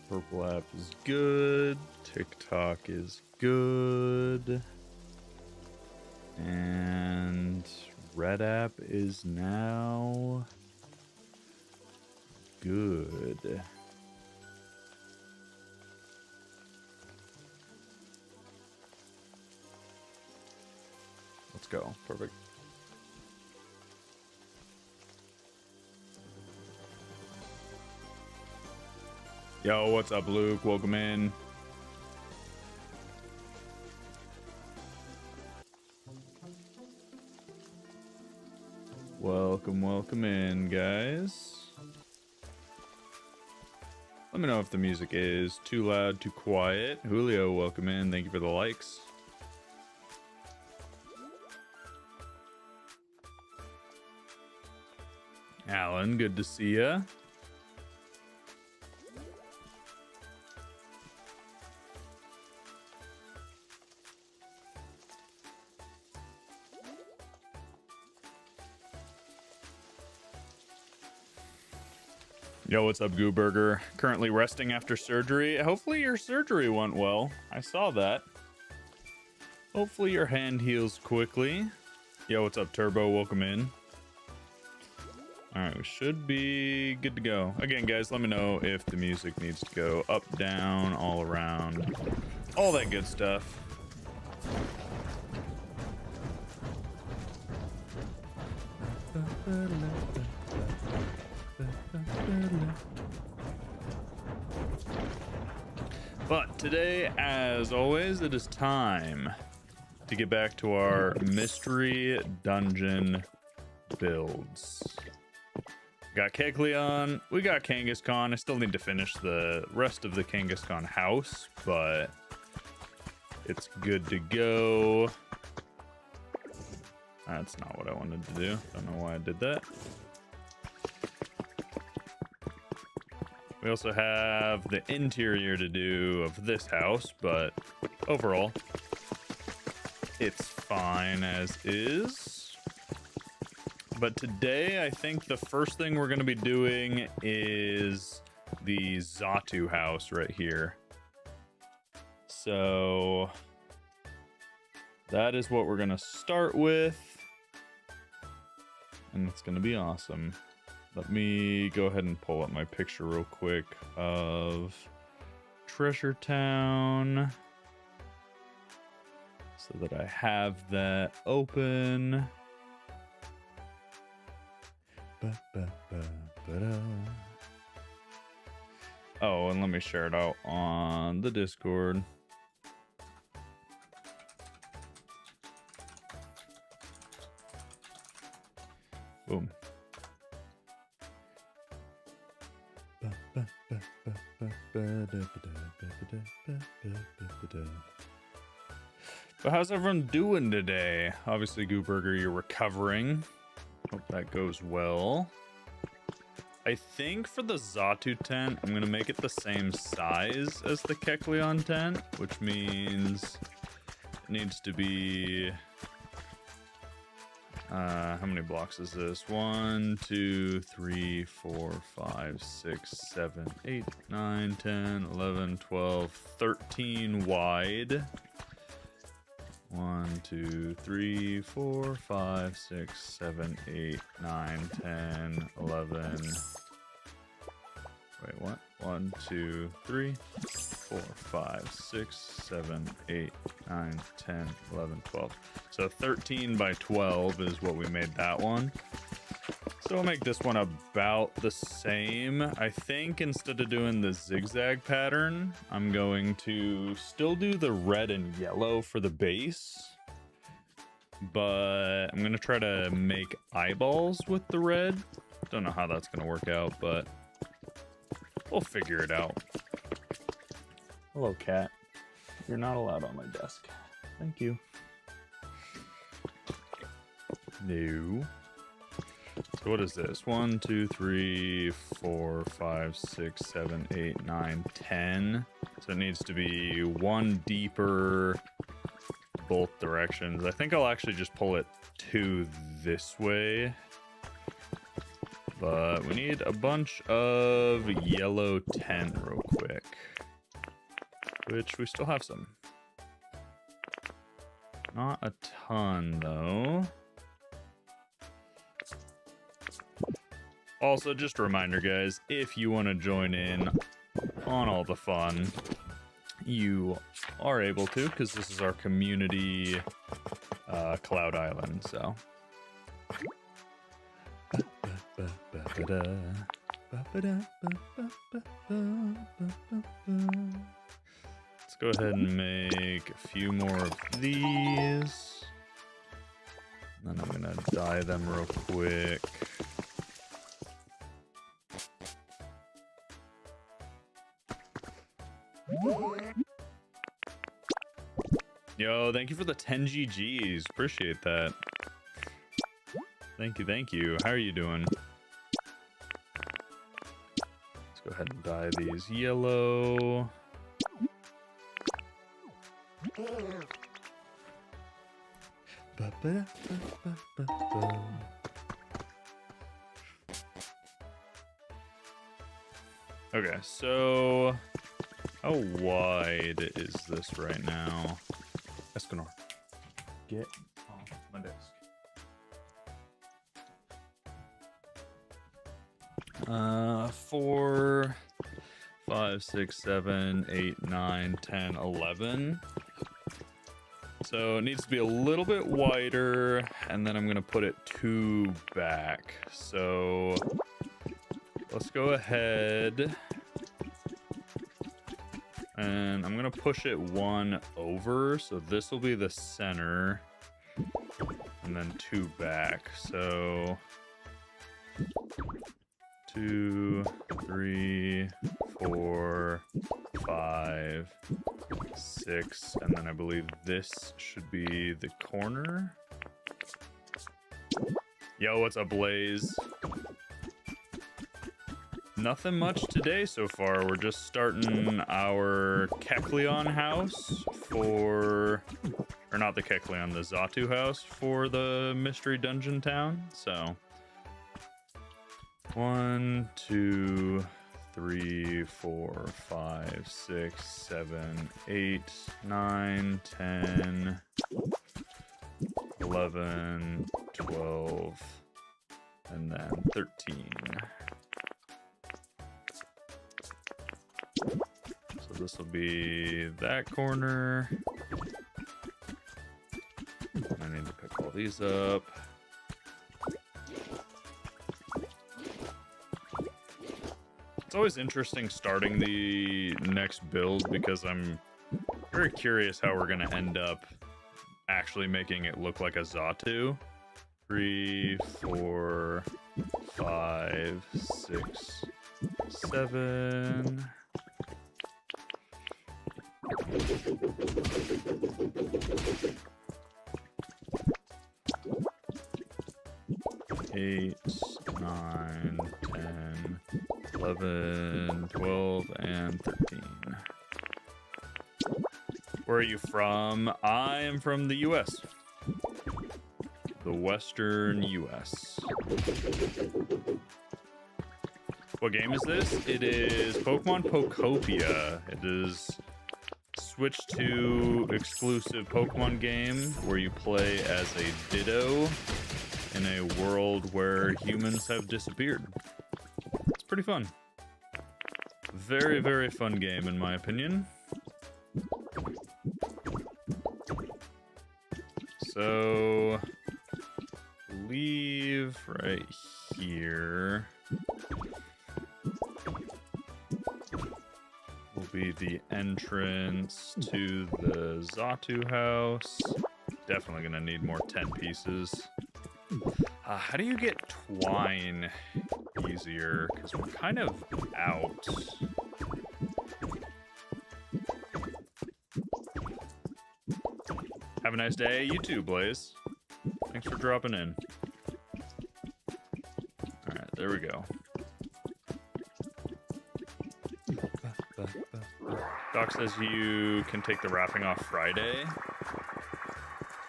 Purple app is good. TikTok is good. And red app is now good. Let's go. Perfect. Yo, what's up, Luke? Welcome in. Welcome in, guys. Let me know if the music is too loud, too quiet. Julio, welcome in. Thank you for the likes. Alan, good to see ya. Yo, what's up, Goo Burger? Currently resting after surgery. Hopefully your surgery went well. I saw that. Hopefully your hand heals quickly. Yo, what's up, Turbo? Welcome in. Alright, we should be good to go. Again, guys, let me know if the music needs to go up, down, all around. All that good stuff. But today, as always, it is time to get back to our mystery dungeon builds. We got Kecleon, we got Kangaskhan. I still need to finish the rest of the Kangaskhan house, but it's good to go. That's not what I wanted to do. Don't know why I did that. We also have the interior to do of this house, but overall, it's fine as is. But today, I think the first thing we're going to be doing is the Xatu house right here. So that is what we're going to start with. And it's going to be awesome. Let me go ahead and pull up my picture real quick of Treasure Town so that I have that open. Oh, and let me share it out on the Discord. Boom. But how's everyone doing today? Obviously, Gooburger, you're recovering. Hope that goes well. I think for the Xatu tent, I'm going to make it the same size as the Kecleon tent, which means it needs to be... how many blocks is this? 1, 2, 3, 4, 5, 6, 7, 8, 9, 10, 11, 12, 13 wide. 1, 2, 3, 4, 5, 6, 7, 8, 9, 10, 11. Wait, what? 1, 2, 3, 4, 5, 6, 7, 8, 9, 10, 11, 12. So 13 by 12 is what we made that one. So we'll make this one about the same. I think instead of doing the zigzag pattern, I'm going to still do the red and yellow for the base. But I'm going to try to make eyeballs with the red. Don't know how that's going to work out, but we'll figure it out. Hello, cat. You're not allowed on my desk. Thank you. No. So what is this? 1, 2, 3, 4, 5, 6, 7, 8, 9, 10. So it needs to be one deeper both directions. I think I'll actually just pull it 2 this way. But we need a bunch of yellow 10 real quick. Which we still have some. Not a ton, though. Also, just a reminder, guys, if you want to join in on all the fun, you are able to, because this is our community Cloud Island, so. Let's go ahead and make a few more of these. And then I'm gonna dye them real quick. Yo, thank you for the 10 GGs. Appreciate that. Thank you, thank you. How are you doing? Let's go ahead and dye these yellow. Okay, so how wide is this right now? Escanor, get off my desk. 4, 5, 6, 7, 8, 9, 10, 11. So it needs to be a little bit wider, and then I'm gonna put it 2 back. So let's go ahead. And I'm gonna push it 1 over, so this will be the center, and then 2 back. So 2, 3, 4, 5, 6, and then I believe this should be the corner. Yo, what's up, Blaze? Nothing much today so far. We're just starting our Kecleon house for, or not the Kecleon, the Xatu house for the Mystery Dungeon Town. So 1, 2, 3, 4, 5, 6, 7, 8, 9, 10, 11, 12, and then 13. So this will be that corner. I need to pick all these up. It's always interesting starting the next build because I'm very curious how we're going to end up actually making it look like a Xatu. 3, 4, 5, 6, 7. 8, 9, 10, 11, 12, and 13. Where are you from? I am from the US. The Western US. What game is this? It is Pokemon Pokopia. It is switched to exclusive Pokemon game where you play as a Ditto in a world where humans have disappeared. It's pretty fun. Very, very fun game in my opinion. So leave right here will be the entrance to the Xatu house. Definitely gonna need more 10 pieces. How do you get twine easier? Because we're kind of out. Have a nice day. You too, Blaze. Thanks for dropping in. Alright, there we go. Doc says you can take the wrapping off Friday.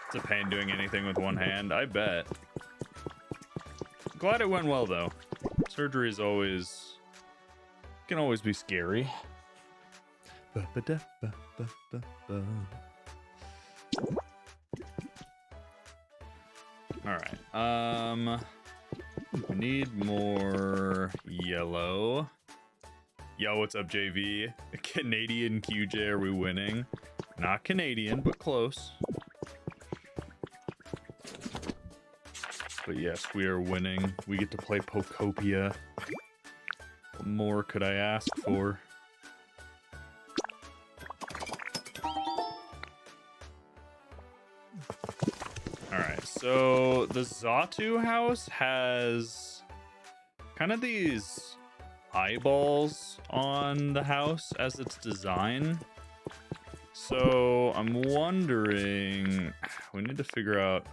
It's a pain doing anything with one hand, I bet. Glad it went well, though. Surgery is always... can always be scary. Alright, we need more yellow. Yo, what's up, JV? Canadian QJ, are we winning? Not Canadian, but close. But yes, we are winning. We get to play Pokopia. What more could I ask for? Alright, so the Xatu house has kind of these eyeballs on the house as its design. So I'm wondering, we need to figure out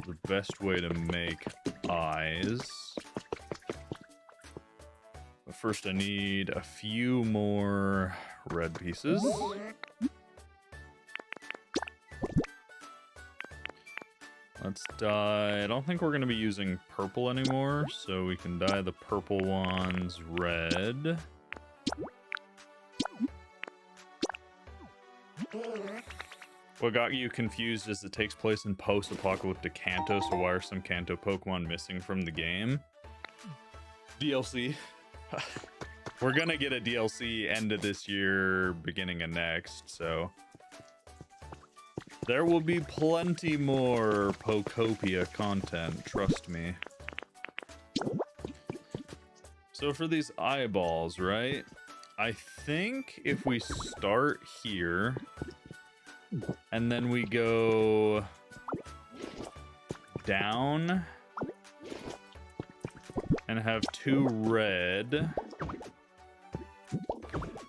the best way to make eyes. But first I need a few more red pieces. Let's dye, I don't think we're going to be using purple anymore, so we can dye the purple ones red. What got you confused is it takes place in post-apocalyptic Kanto, so why are some Kanto Pokemon missing from the game? DLC. We're gonna get a DLC end of this year, beginning of next, so... there will be plenty more Pokopia content, trust me. So for these eyeballs, right? I think if we start here, and then we go down and have 2 red.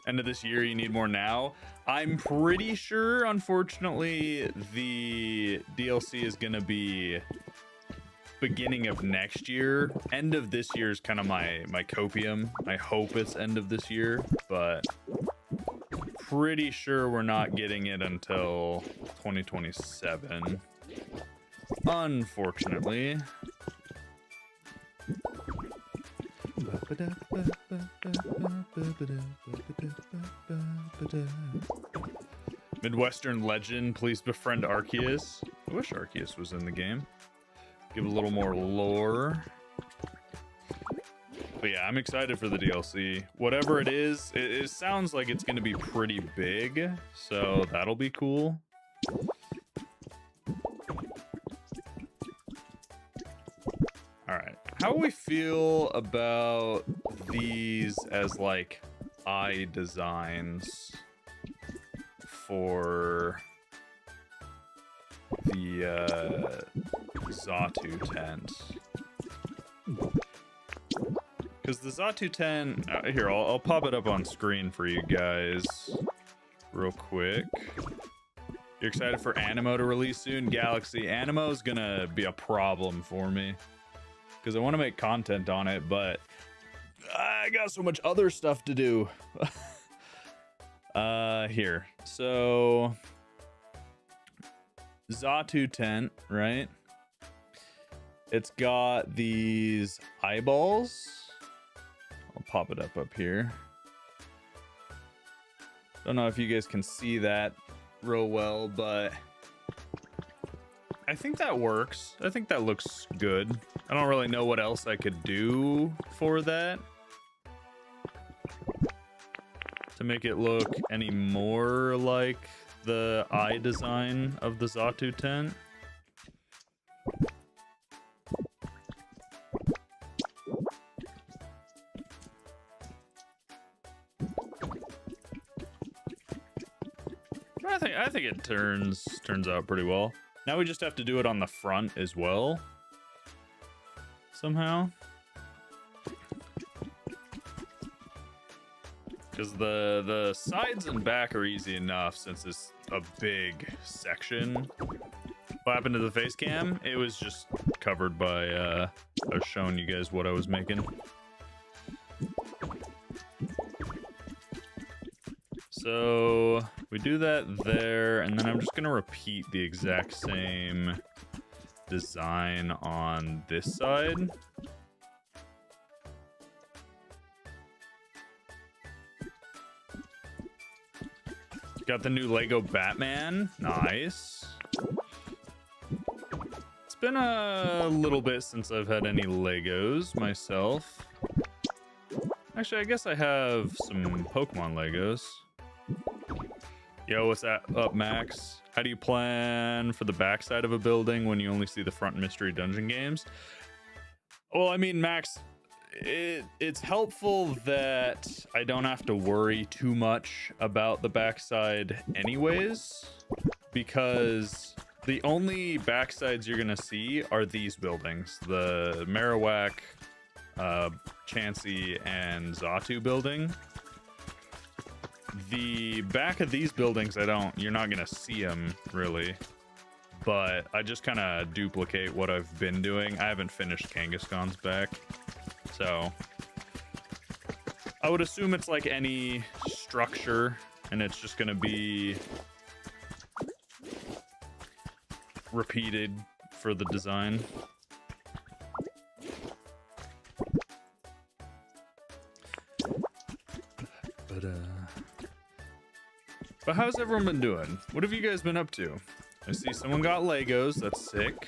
End of this year, you need more now. I'm pretty sure, unfortunately, the DLC is going to be beginning of next year. End of this year is kind of my copium. I hope it's end of this year, but pretty sure we're not getting it until 2027. Unfortunately. Midwestern legend, please befriend Arceus. I wish Arceus was in the game. Give a little more lore. But yeah, I'm excited for the DLC. Whatever it is, it sounds like it's going to be pretty big, so that'll be cool. Alright, how do we feel about these as like eye designs for the Xatu tent? Because the Xatu tent, here, I'll pop it up on screen for you guys real quick. You're excited for Animo to release soon? Galaxy, Animo is gonna be a problem for me because I want to make content on it, but I got so much other stuff to do. Here, so Xatu tent, right? It's got these eyeballs. I'll pop it up here. Don't know if you guys can see that real well, but I think that works. I think that looks good. I don't really know what else I could do for that to make it look any more like the eye design of the Xatu tent. I think it turns out pretty well. Now we just have to do it on the front as well, somehow. Because the sides and back are easy enough since it's a big section. What happened to the face cam? It was just covered by, I was showing you guys what I was making. So we do that there, and then I'm just gonna repeat the exact same design on this side. Got the new Lego Batman. Nice. It's been a little bit since I've had any Legos myself. Actually, I guess I have some Pokemon Legos. Yo, what's that up, Max? How do you plan for the backside of a building when you only see the front mystery dungeon games? Well, I mean, Max, it's helpful that I don't have to worry too much about the backside anyways, because the only backsides you're gonna see are these buildings, the Marowak, Chansey, and Xatu building. The back of these buildings, you're not gonna see them really, but I just kind of duplicate what I've been doing. I haven't finished Kangaskhan's back, so I would assume it's like any structure, and it's just gonna be repeated for the design. But how's everyone been doing? What have you guys been up to? I see someone got Legos. That's sick.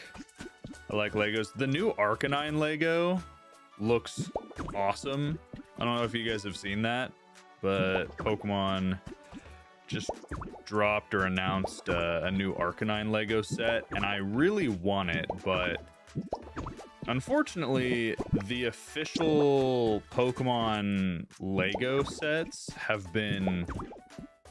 I like Legos. The new Arcanine Lego looks awesome. I don't know if you guys have seen that, but Pokemon just dropped or announced a new Arcanine Lego set, and I really want it, but unfortunately, the official Pokemon Lego sets have been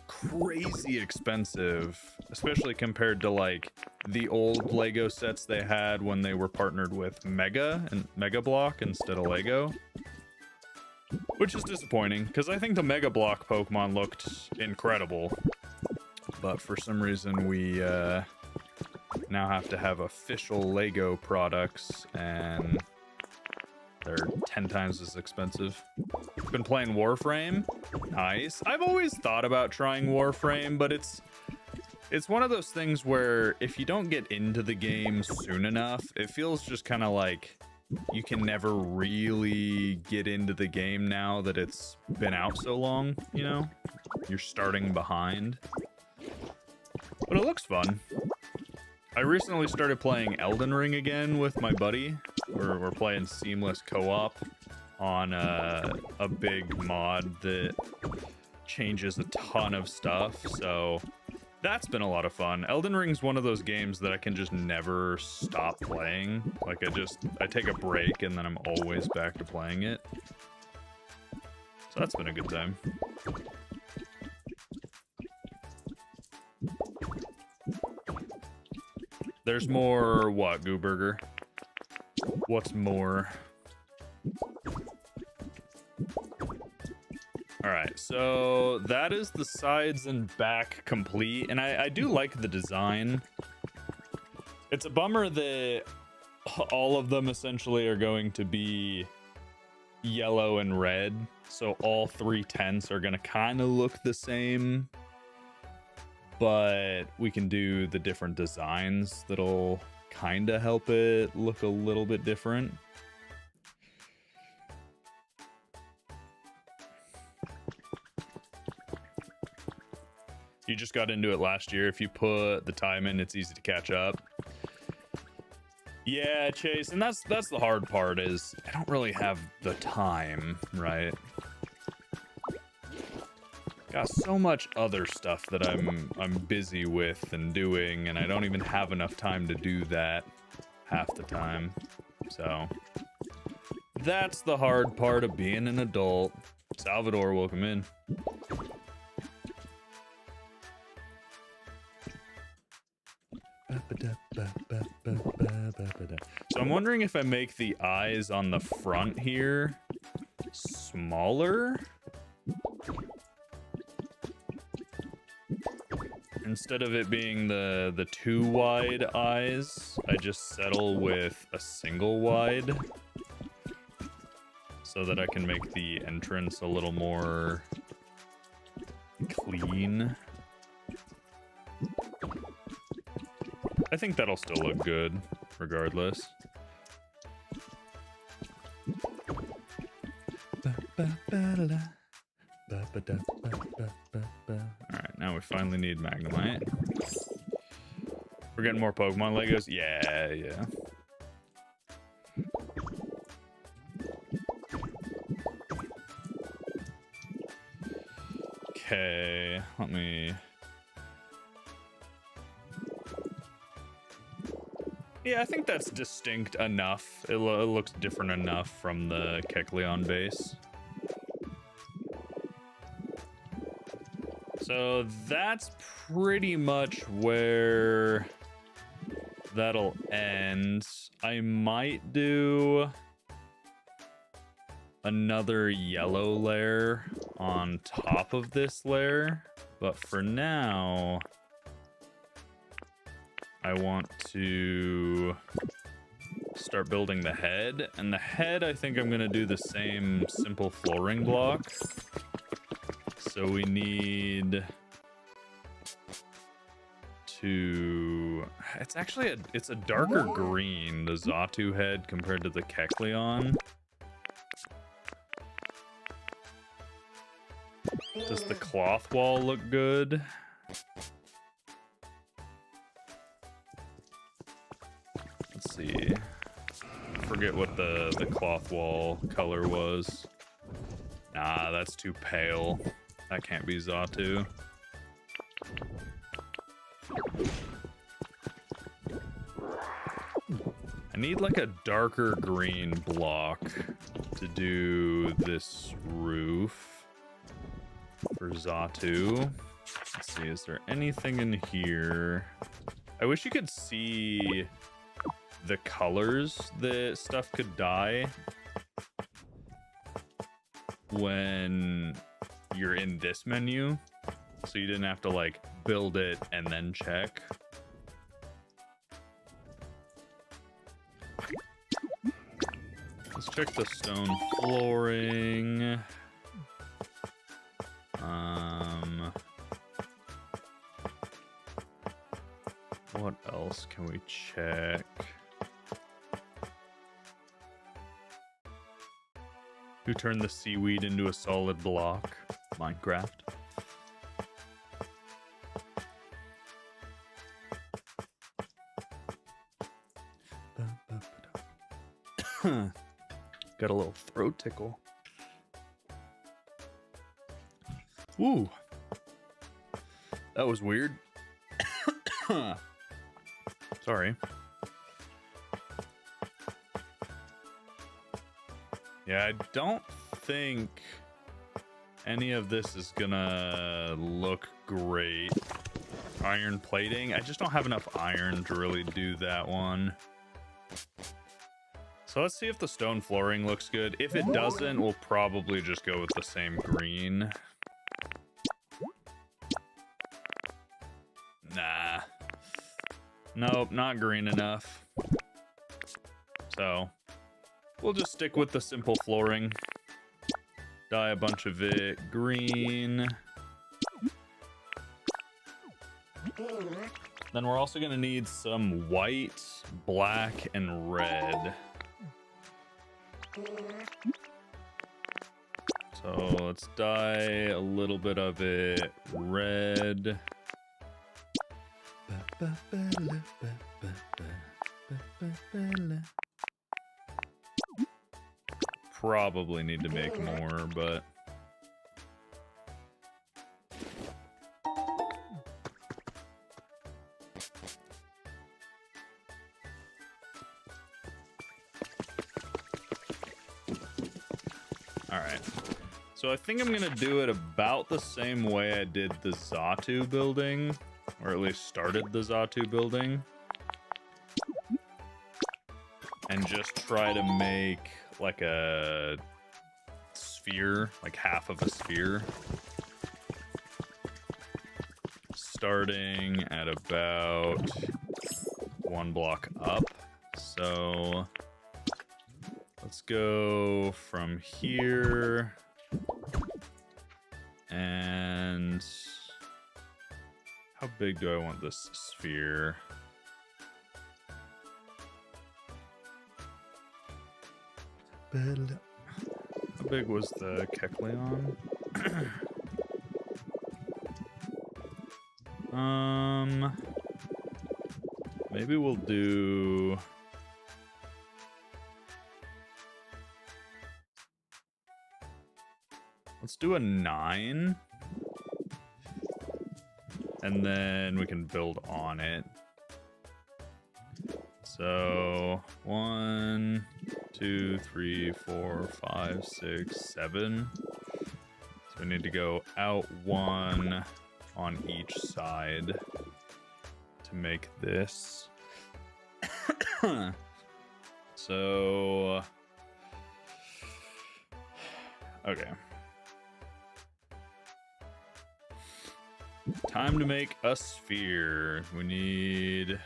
crazy expensive, especially compared to like the old Lego sets they had when they were partnered with Mega and Mega Block instead of Lego, which is disappointing because I think the Mega Block Pokemon looked incredible, but for some reason we now have to have official Lego products and they're 10 times as expensive. Been playing Warframe. Nice. I've always thought about trying Warframe, but it's one of those things where if you don't get into the game soon enough, it feels just kind of like you can never really get into the game now that it's been out so long, you know? You're starting behind. But it looks fun. I recently started playing Elden Ring again with my buddy. We're playing seamless co-op on a big mod that changes a ton of stuff, so that's been a lot of fun. Elden Ring's one of those games that I can just never stop playing. Like I take a break and then I'm always back to playing it. So that's been a good time. There's more what, Gooburger? What's more? Alright, so that is the sides and back complete, and I do like the design. It's a bummer that all of them essentially are going to be yellow and red, so all three tents are going to kind of look the same, but we can do the different designs that'll kind of help it look a little bit different. You just got into it last year. If you put the time in, it's easy to catch up. Yeah, Chase, and that's the hard part is I don't really have the time, right? Got so much other stuff that I'm busy with and doing, and I don't even have enough time to do that half the time. So that's the hard part of being an adult. Salvador, welcome in. So I'm wondering if I make the eyes on the front here smaller. Instead of it being the two wide eyes, I just settle with a single wide so that I can make the entrance a little more clean. I think that'll still look good regardless. Alright, now Now we finally need Magnemite. We're getting more Pokemon Legos. Yeah, yeah. Okay, let me... Yeah, I think that's distinct enough. It looks different enough from the Kecleon base. So that's pretty much where that'll end. I might do another yellow layer on top of this layer, but for now I want to start building the head, and the head I think I'm gonna do the same simple flooring block. So we need to... It's actually it's a darker green, the Xatu head, compared to the Kecleon. Does the cloth wall look good? Let's see. I forget what the cloth wall color was. Nah, that's too pale. That can't be Xatu. I need like a darker green block to do this roof for Xatu. Let's see, is there anything in here? I wish you could see the colors that stuff could dye when you're in this menu, so you didn't have to like build it and then check. Let's check the stone flooring. What else can we check? Who turned the seaweed into a solid block? Minecraft. Got a little throat tickle. Ooh. That was weird. Sorry. Yeah, I don't think any of this is gonna look great. Iron plating. I just don't have enough iron to really do that one. So let's see if the stone flooring looks good. If it doesn't, we'll probably just go with the same green. Nah. Nope, not green enough. So we'll just stick with the simple flooring. Dye a bunch of it green. Then we're also gonna need some white, black, and red. So let's dye a little bit of it red. Probably need to make more, but all right. So I think I'm gonna do it about the same way I did the Xatu building, or at least started the Xatu building, and just try to make like a sphere, like half of a sphere, starting at about one block up. So let's go from here, and how big do I want this sphere? How big was the Kecleon? Maybe we'll do... Let's do a 9. And then we can build on it. So 1, 2, 3, 4, 5, 6, 7. So we need to go out 1 on each side to make this. So okay. Time to make a sphere. We need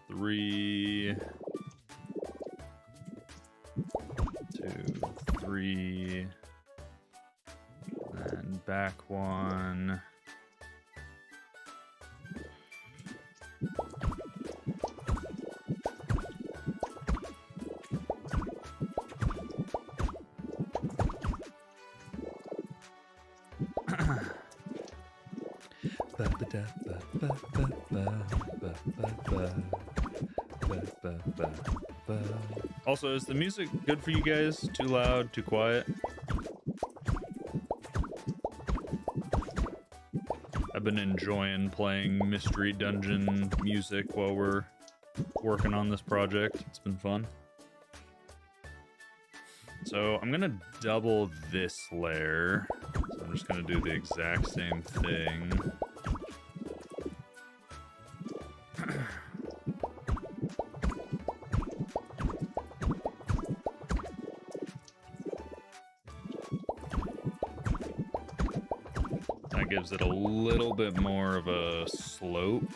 3, 2, 3, and back 1. Also, is the music good for you guys? Too loud? Too quiet? I've been enjoying playing Mystery Dungeon music while we're working on this project. It's been fun. So I'm gonna double this layer. So I'm just gonna do the exact same thing. That gives it a little bit more of a slope,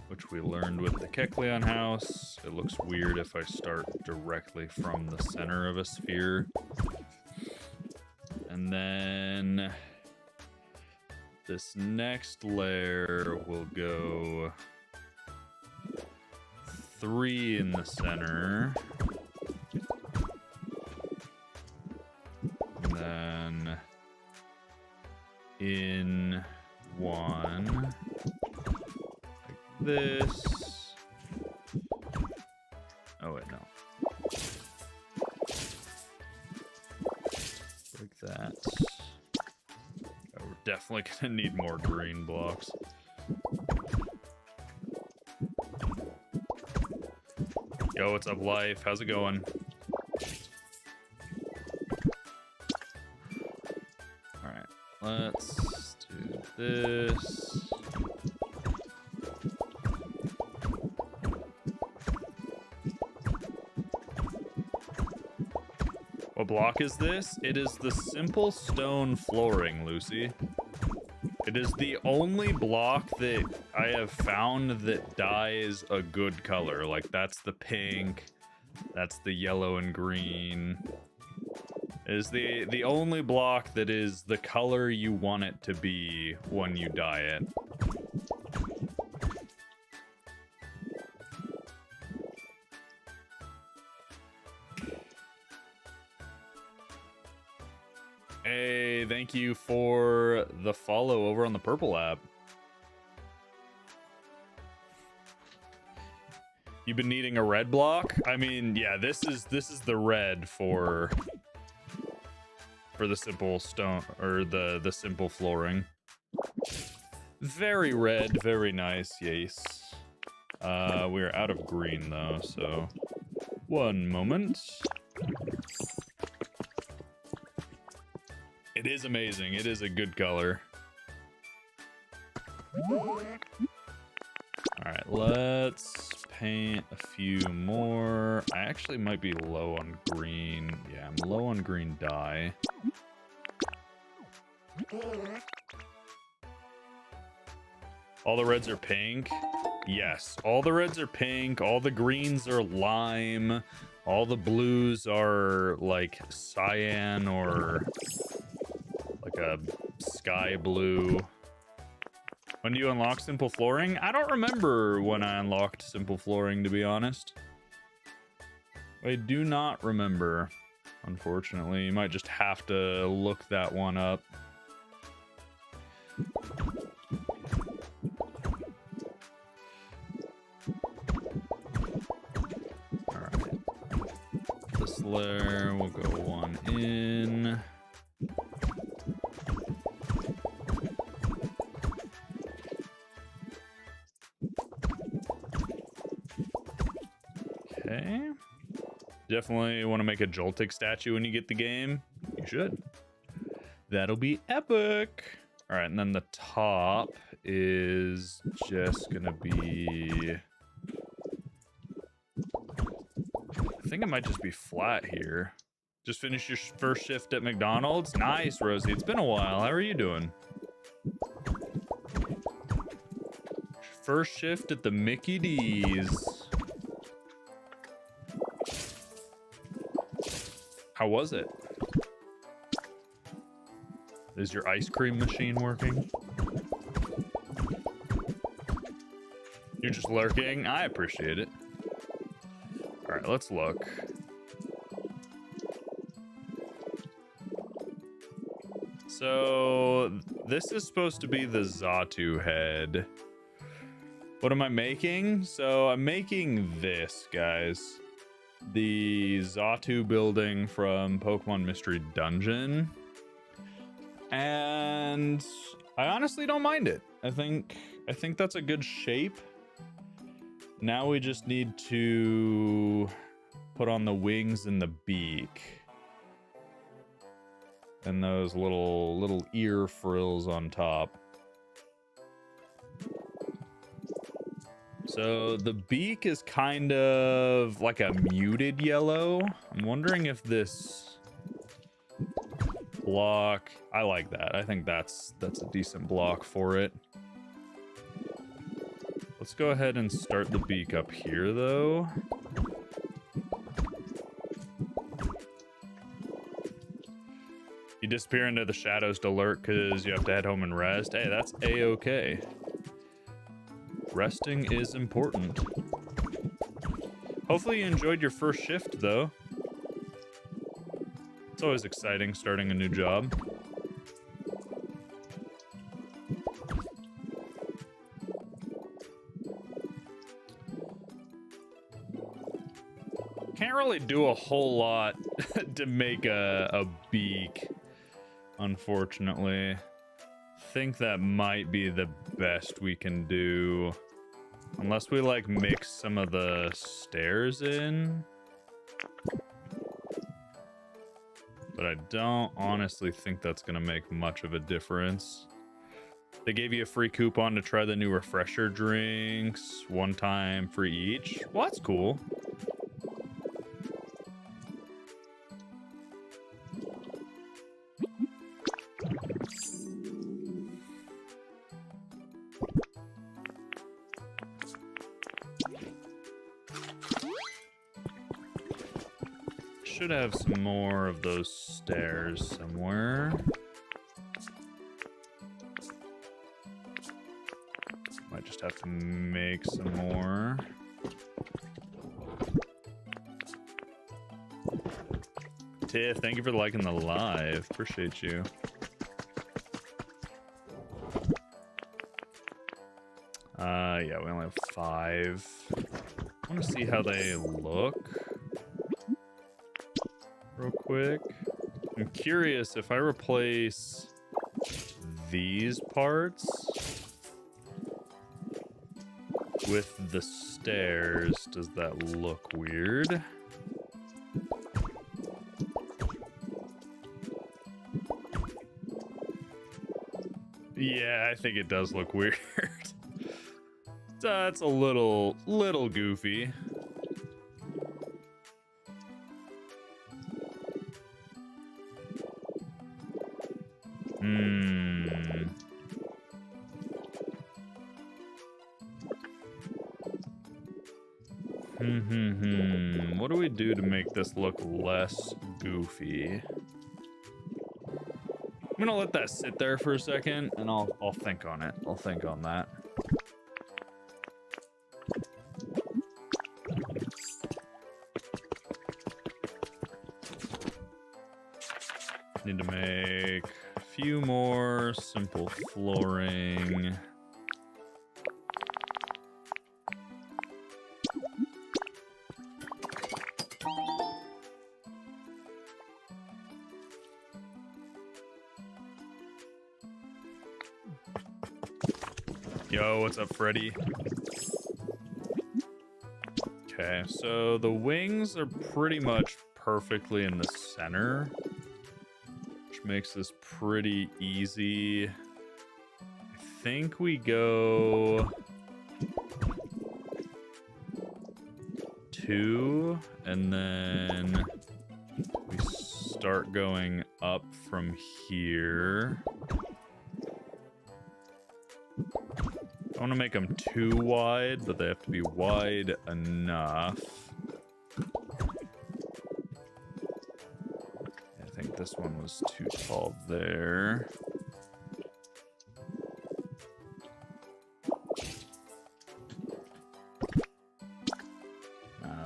which we learned with the Kecleon house. It looks weird if I start directly from the center of a sphere. And then this next layer will go 3 in the center. And then in 1 like this. Oh wait, no. Like that. Oh, we're definitely gonna need more green blocks. Yo, what's up, Life? How's it going? Alright, let's do this. What block is this? It is the simple stone flooring, Lucy. It is the only block that I have found that dyes a good color. Like, that's the pink, that's the yellow and green. It is the only block that is the color you want it to be when you dye it. Hey, thank you for the follow over on the Purple app. You've been needing a red block? I mean, yeah, this is the red for the simple stone, or the simple flooring. Very red, very nice, yes. We're out of green though, so one moment. It is amazing. It is a good color. Alright, let's paint a few more. I actually might be low on green. Yeah, I'm low on green dye. All the reds are pink? Yes, all the reds are pink. All the greens are lime. All the blues are like cyan or like a sky blue. When do you unlock simple flooring? I don't remember when I unlocked simple flooring, to be honest. I do not remember. unfortunately. You might just have to look that one up. Alright. This layer will go one in. Okay. Definitely want to make a Joltik statue when you get the game. You should. That'll be epic. All right, and then the top is just gonna be... I think it might just be flat here. Just finished your first shift at McDonald's? Nice, Rosie. It's been a while. How are you doing? First shift at the Mickey D's. How was it? Is your ice cream machine working? You're just lurking? I appreciate it. All right, let's look. So this is supposed to be the Xatu head. What am I making? So I'm making this, guys. The Xatu building from Pokemon Mystery Dungeon. And I honestly don't mind it. I think that's a good shape. Now we just need to put on the wings and the beak. And those little ear frills on top. So the beak is kind of like a muted yellow. I'm wondering if this block... I like that. I think that's a decent block for it. Let's go ahead and start the beak up here, though. You disappear into the shadows to lurk because you have to head home and rest. Hey, that's A-okay. Resting is important. Hopefully you enjoyed your first shift, though. It's always exciting starting a new job. Can't really do a whole lot to make a beak, unfortunately. Think that might be the best we can do, unless we like mix some of the stairs in. But I don't honestly think that's gonna make much of a difference. They gave you a free coupon to try the new refresher drinks, one time for each. Well, that's cool. Should have some more of those stairs somewhere. Might just have to make some more. Tiff, thank you for liking the live. Appreciate you. Yeah, we only have 5. I want to see how they look real quick. I'm curious if I replace these parts with the stairs, does that look weird? Yeah, I think it does look weird. That's a little goofy. What do we do to make this look less goofy? I'm gonna let that sit there for a second, and I'll think on it. I'll think on that. Need to make a few more simple flooring. Yo, what's up, Freddy? Okay, so the wings are pretty much perfectly in the center, which makes this pretty easy. I think we go 2, and then we start going up from here. I want to make them too wide, but they have to be wide enough. I think this one was too tall there.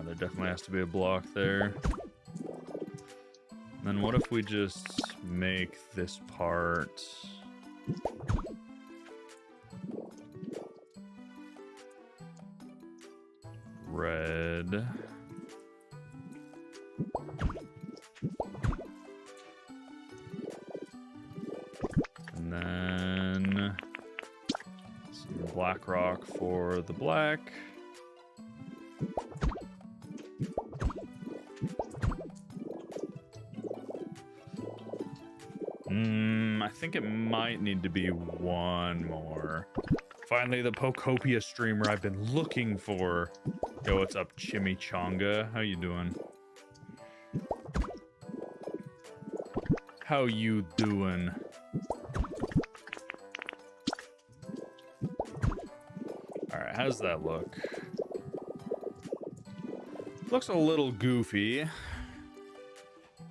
There definitely has to be a block there. And then what if we just make this part red? And then some black rock for the black. I think it might need to be one more. Finally, the Pokopia streamer I've been looking for. Yo, what's up, Chimichanga? How you doing? How you doing? Alright, how's that look? Looks a little goofy. I'm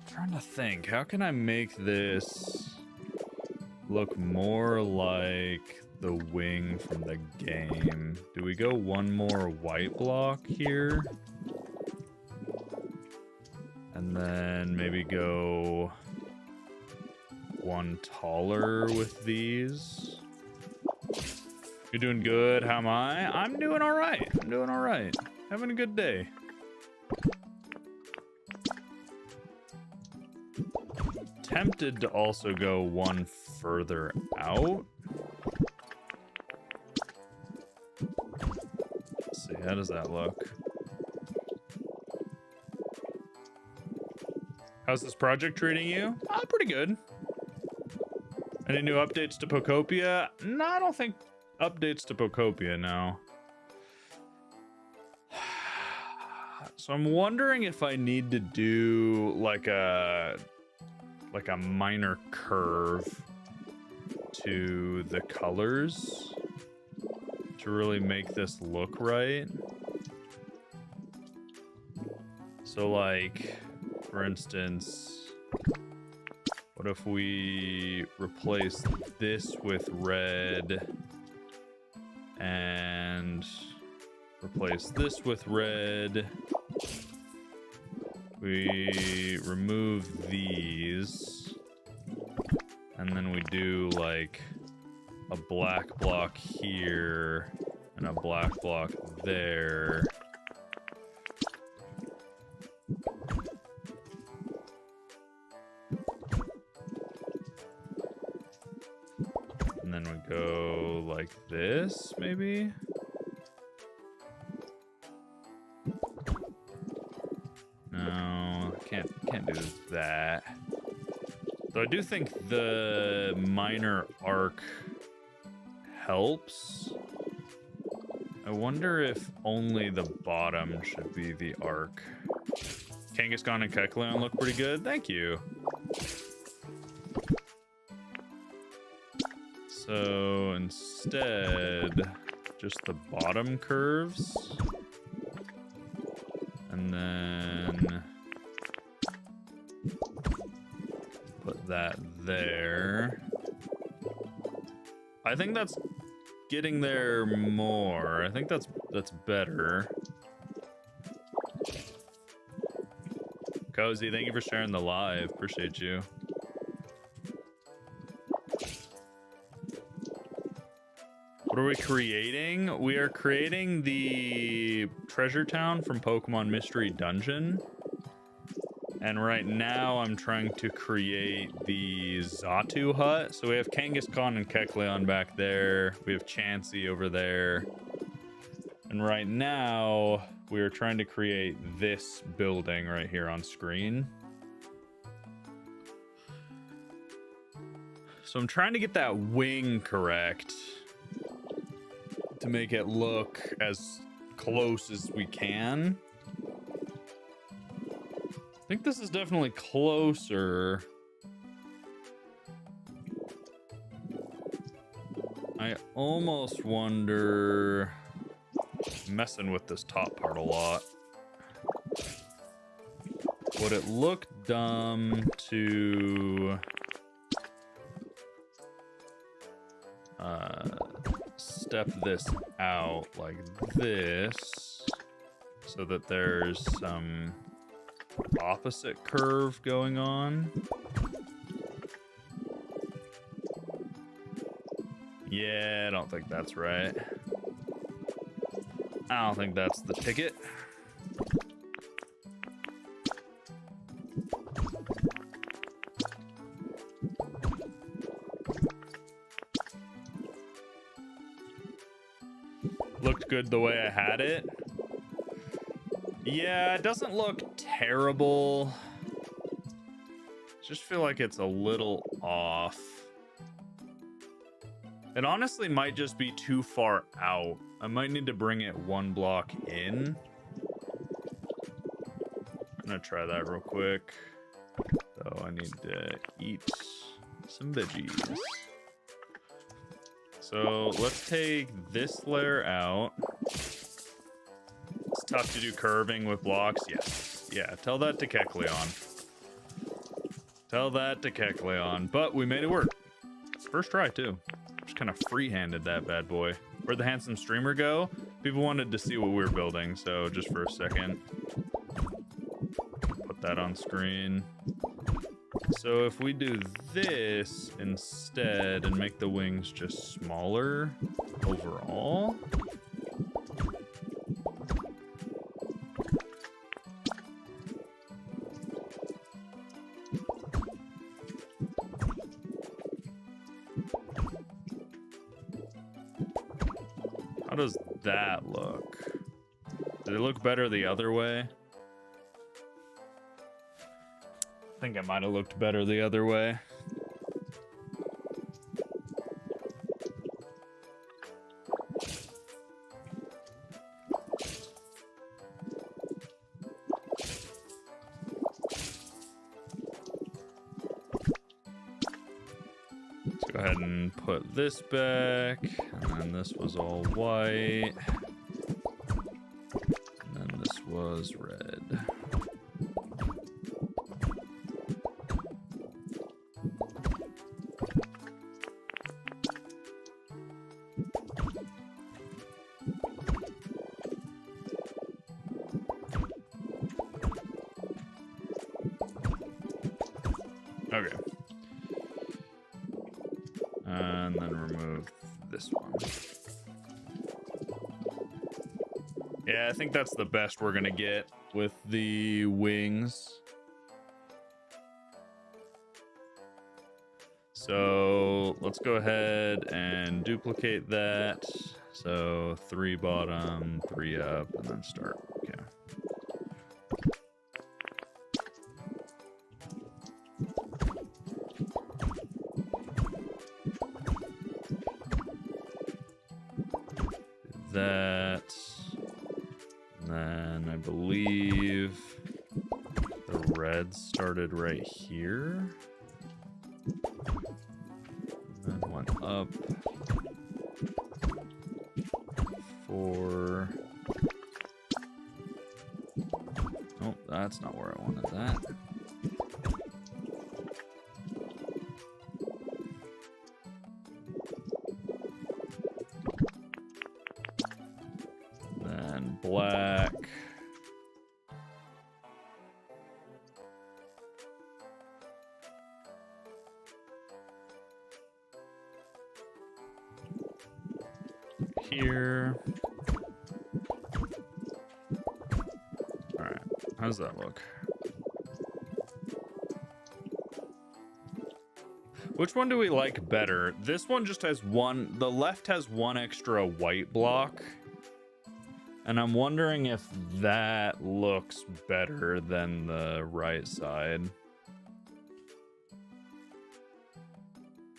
trying to think, how can I make this look more like the wing from the game? Do we go one more white block here? And then maybe go one taller with these? You're doing good. How am I? I'm doing all right. I'm doing all right. Having a good day. Tempted to also go one further out. Let's see, how does that look? How's this project treating you? Pretty good. Any new updates to Pokopia? No, I don't think updates to Pokopia now. So I'm wondering if I need to do like a minor curve to the colors to really make this look right. So like, for instance, what if we replace this with red and replace this with red? We remove these, and then we do like a black block here and a black block there. And then we go like this, maybe? No, can't do that. So I do think the minor arc helps. I wonder if only the bottom should be the arc. Kangaskhan and Kekleon look pretty good. Thank you. So instead, just the bottom curves. And then put that there. I think that's getting there more. I think that's better. Cozy, thank you for sharing the live. Appreciate you. What are we creating? We are creating the treasure town from Pokemon Mystery Dungeon. And right now I'm trying to create the Xatu hut. So we have Kangaskhan and Kecleon back there. We have Chansey over there. And right now we are trying to create this building right here on screen. So I'm trying to get that wing correct to make it look as close as we can. I think this is definitely closer. I almost wonder, messing with this top part a lot, would it look dumb to step this out like this so that there's some opposite curve going on? Yeah, I don't think that's right. I don't think that's the ticket. Looked good the way I had it. Yeah, it doesn't look terrible. Just feel like it's a little off. It honestly might just be too far out. I might need to bring it one block in. I'm gonna try that real quick. So I need to eat some veggies. So let's take this layer out. It's tough to do curving with blocks. Yes. Yeah, tell that to Kecleon. Tell that to Kecleon. But we made it work. First try, too. Just kind of free-handed that bad boy. Where'd the handsome streamer go? People wanted to see what we were building, so just for a second. Put that on screen. So if we do this instead and make the wings just smaller overall. How does that look? Did it look better the other way? I think it might have looked better the other way. Let's go ahead and put this back. And then this was all white. And then this was red. Okay. And then remove this one. Yeah, I think that's the best we're gonna get with the wings. So let's go ahead and duplicate that. So 3 bottom, 3 up, and then start. Okay. That, and then I believe the red started right here, and then went up 4. Oh, that's not where I wanted that. Black. here. All right, how's that look? Which one do we like better? This one just has one, the left has one extra white block. And I'm wondering if that looks better than the right side.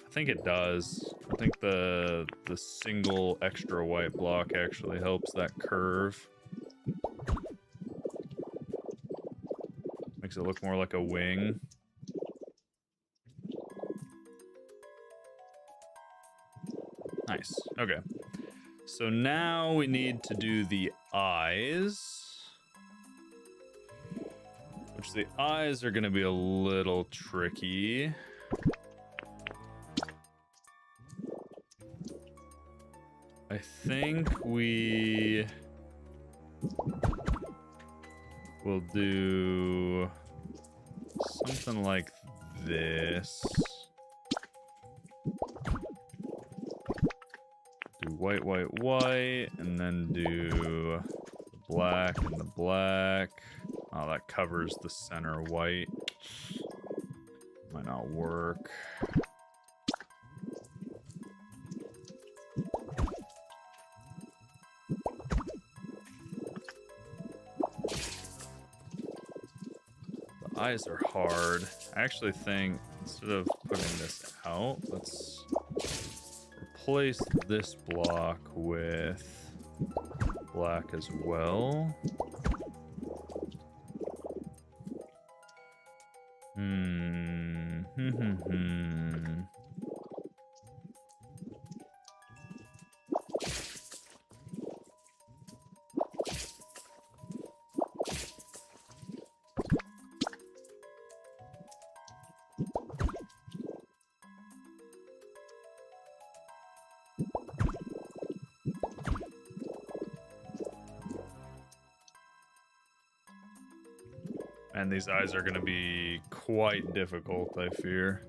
I think it does. I think the single extra white block actually helps that curve. Makes it look more like a wing. Nice. Okay. So now we need to do the eyes. Which the eyes are going to be a little tricky. I think we will do something like this. Do white, white, white, and then do the black and the black. Oh, that covers the center white. Might not work. The eyes are hard. I actually think instead of putting this out, let's replace this block with black as well. And these eyes are going to be quite difficult, I fear.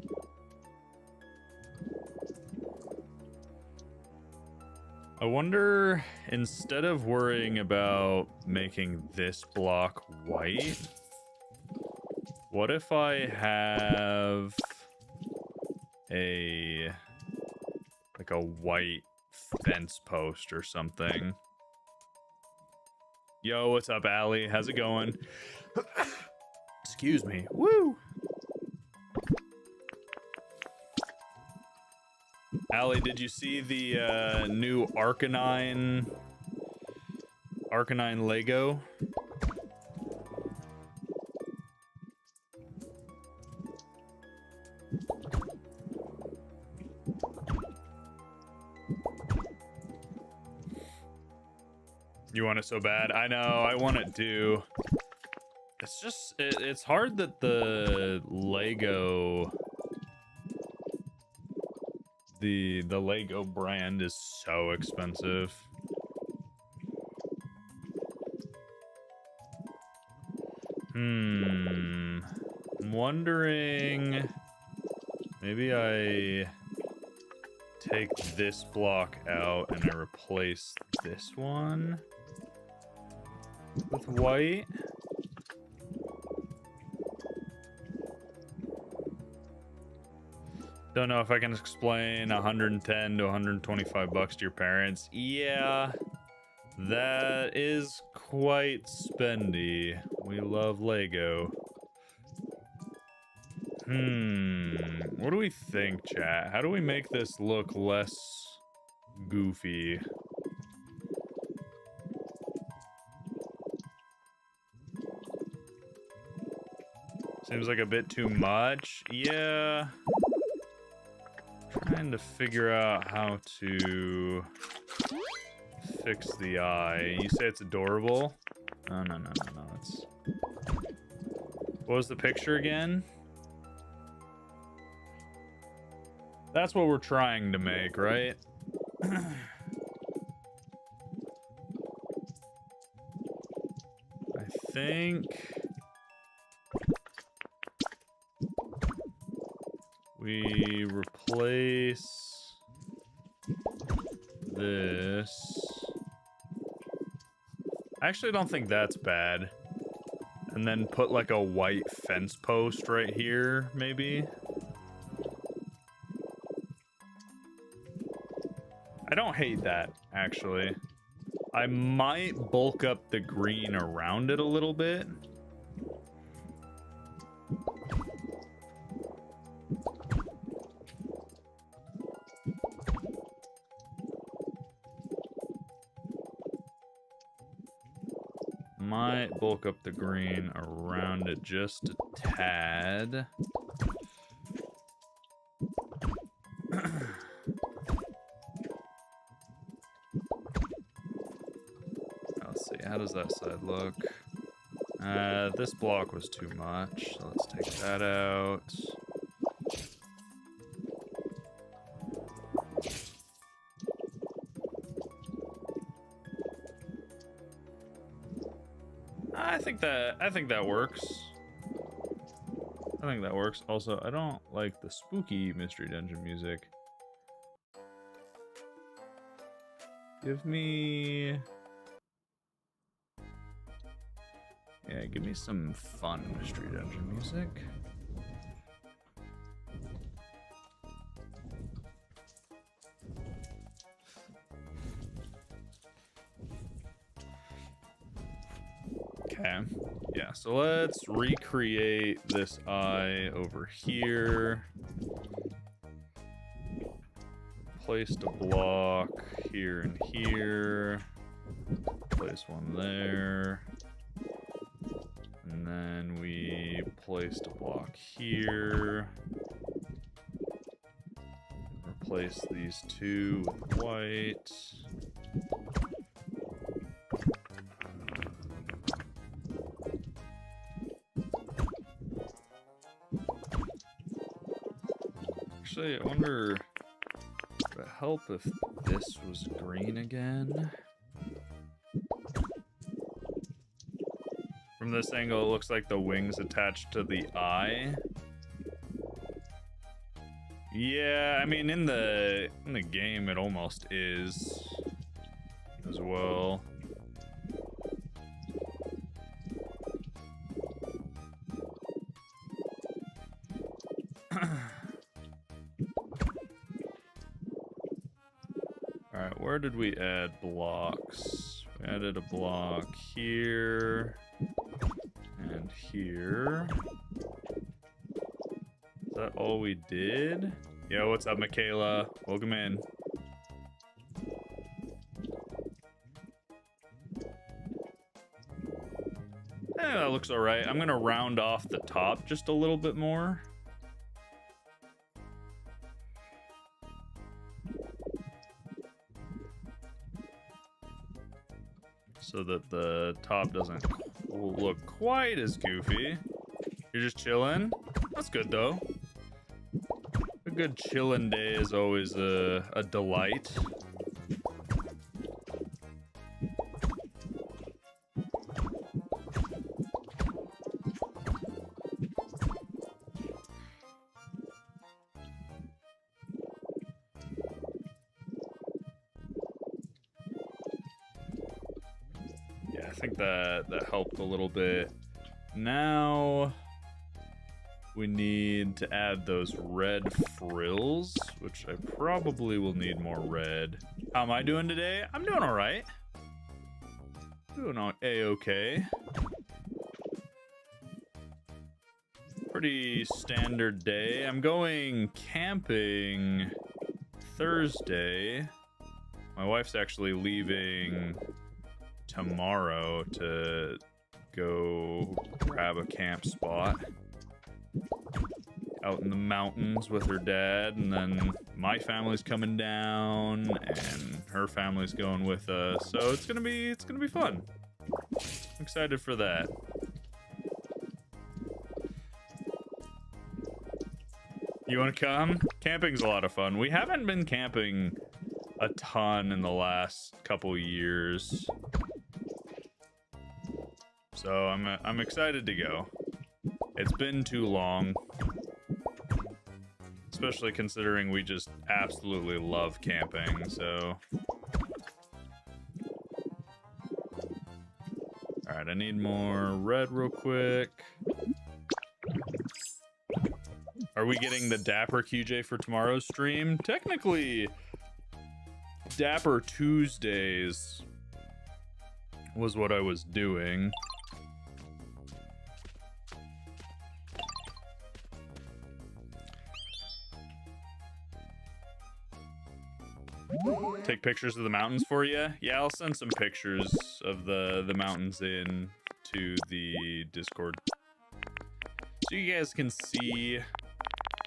I wonder, instead of worrying about making this block white, what if I have like a white fence post or something? Yo, what's up, Allie? How's it going? Excuse me. Woo! Allie, did you see the new Arcanine Lego? You want it so bad? I know, I want it too. It's just, it's hard that the Lego, the Lego brand is so expensive. I'm wondering, maybe I take this block out and I replace this one with white. Don't know if I can explain 110 to 125 bucks to your parents. Yeah, that is quite spendy. We love Lego. What do we think, chat? How do we make this look less goofy? Seems like a bit too much. Yeah. Trying to figure out how to fix the eye. You say it's adorable? Oh, no. It's... What was the picture again? That's what we're trying to make, right? I think we replace this. I actually don't think that's bad. And then put like a white fence post right here, maybe. I don't hate that, actually. I might bulk up the green around it a little bit. Might bulk up the green around it just a tad. Let's see, how does that side look? This block was too much, so let's take that out. I think that works. I think that works. Also, I don't like the spooky Mystery Dungeon music. Give me... Yeah, give me some fun Mystery Dungeon music. Okay, yeah, so let's recreate this eye over here. Placed a block here and here. Place one there. And then we placed a block here. Replace these two with white. Actually, I wonder if it would help if this was green again. From this angle, it looks like the wings attached to the eye. Yeah, I mean, in the game, it almost is as well. Alright, where did we add blocks? We added a block here and here. Is that all we did? Yo, what's up, Michaela? Welcome in. That looks alright. I'm gonna round off the top just a little bit more. So that the top doesn't look quite as goofy. You're just chilling? That's good, though. A good chillin' day is always a delight. I think that helped a little bit. Now we need to add those red frills, which I probably will need more red. How am I doing today? I'm doing all right. Doing a-okay. Pretty standard day. I'm going camping Thursday. My wife's actually leaving tomorrow to go grab a camp spot out in the mountains with her dad, and then my family's coming down and her family's going with us, so it's gonna be fun. I'm excited for that. You want to come? Camping's a lot of fun. We haven't been camping a ton in the last couple years, so I'm excited to go. It's been too long, especially considering we just absolutely love camping, so All right, I need more red real quick. Are we getting the Dapper QJ for tomorrow's stream? Technically, Dapper Tuesdays was what I was doing. Take pictures of the mountains for you? Yeah, I'll send some pictures of the mountains in to the Discord. So you guys can see.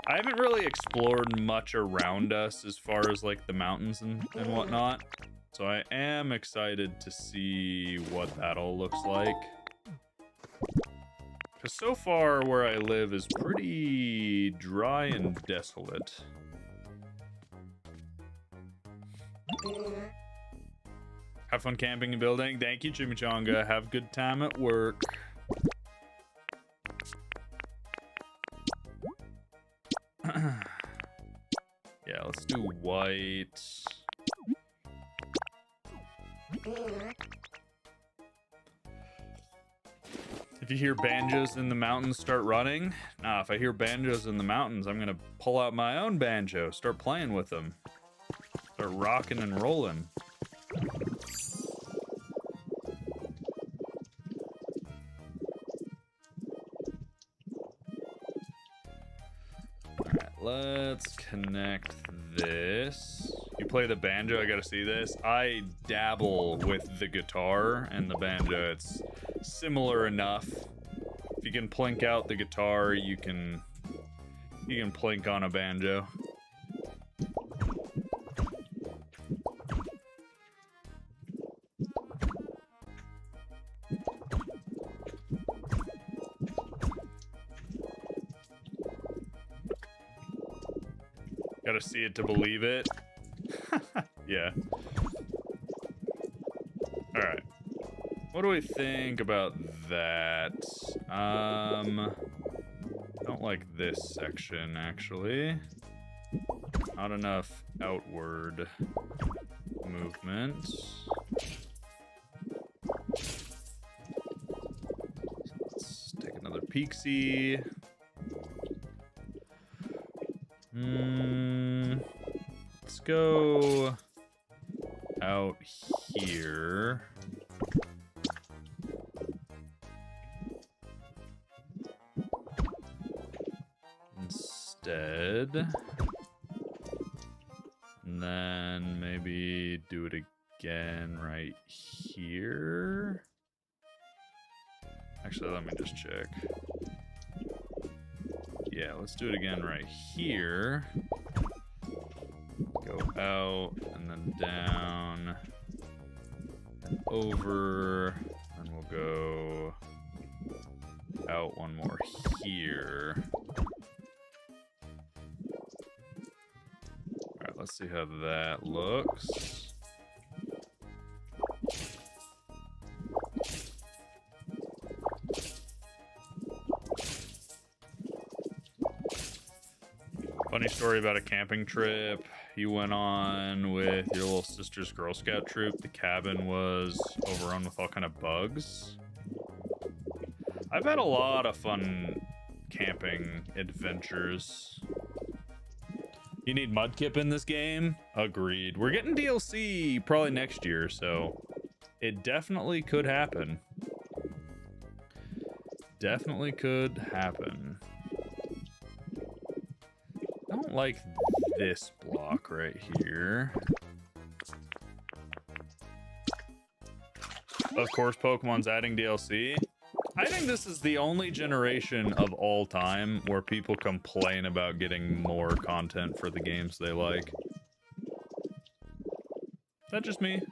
I haven't really explored much around us as far as like the mountains and whatnot. So I am excited to see what that all looks like. Because so far where I live is pretty dry and desolate. Have fun camping and building. Thank you, Chimichanga. Have good time at work. Yeah, let's do white. If you hear banjos in the mountains, start running. Nah, if I hear banjos in the mountains, I'm gonna pull out my own banjo, start playing with them. Start rocking and rolling. Alright, let's connect this. You play the banjo, I gotta see this. I dabble with the guitar and the banjo. It's similar enough. If you can plink out the guitar, you can plink on a banjo. Gotta see it to believe it. Yeah. Alright. What do we think about that? Don't like this section, actually. Not enough outward movement. Let's take another peek-see. Let's go out here. Instead. And then maybe do it again right here. Actually, let me just check. Yeah, let's do it again right here. Go out and then down and over, and we'll go out one more here. All right, let's see how that looks. Funny story about a camping trip you went on with your little sister's Girl Scout troop. The cabin was overrun with all kind of bugs. I've had a lot of fun camping adventures. You need Mudkip in this game? Agreed. We're getting DLC probably next year, so it definitely could happen. Definitely could happen. I don't like this block right here. Of course, Pokemon's adding DLC. I think this is the only generation of all time where people complain about getting more content for the games they like. Is that just me?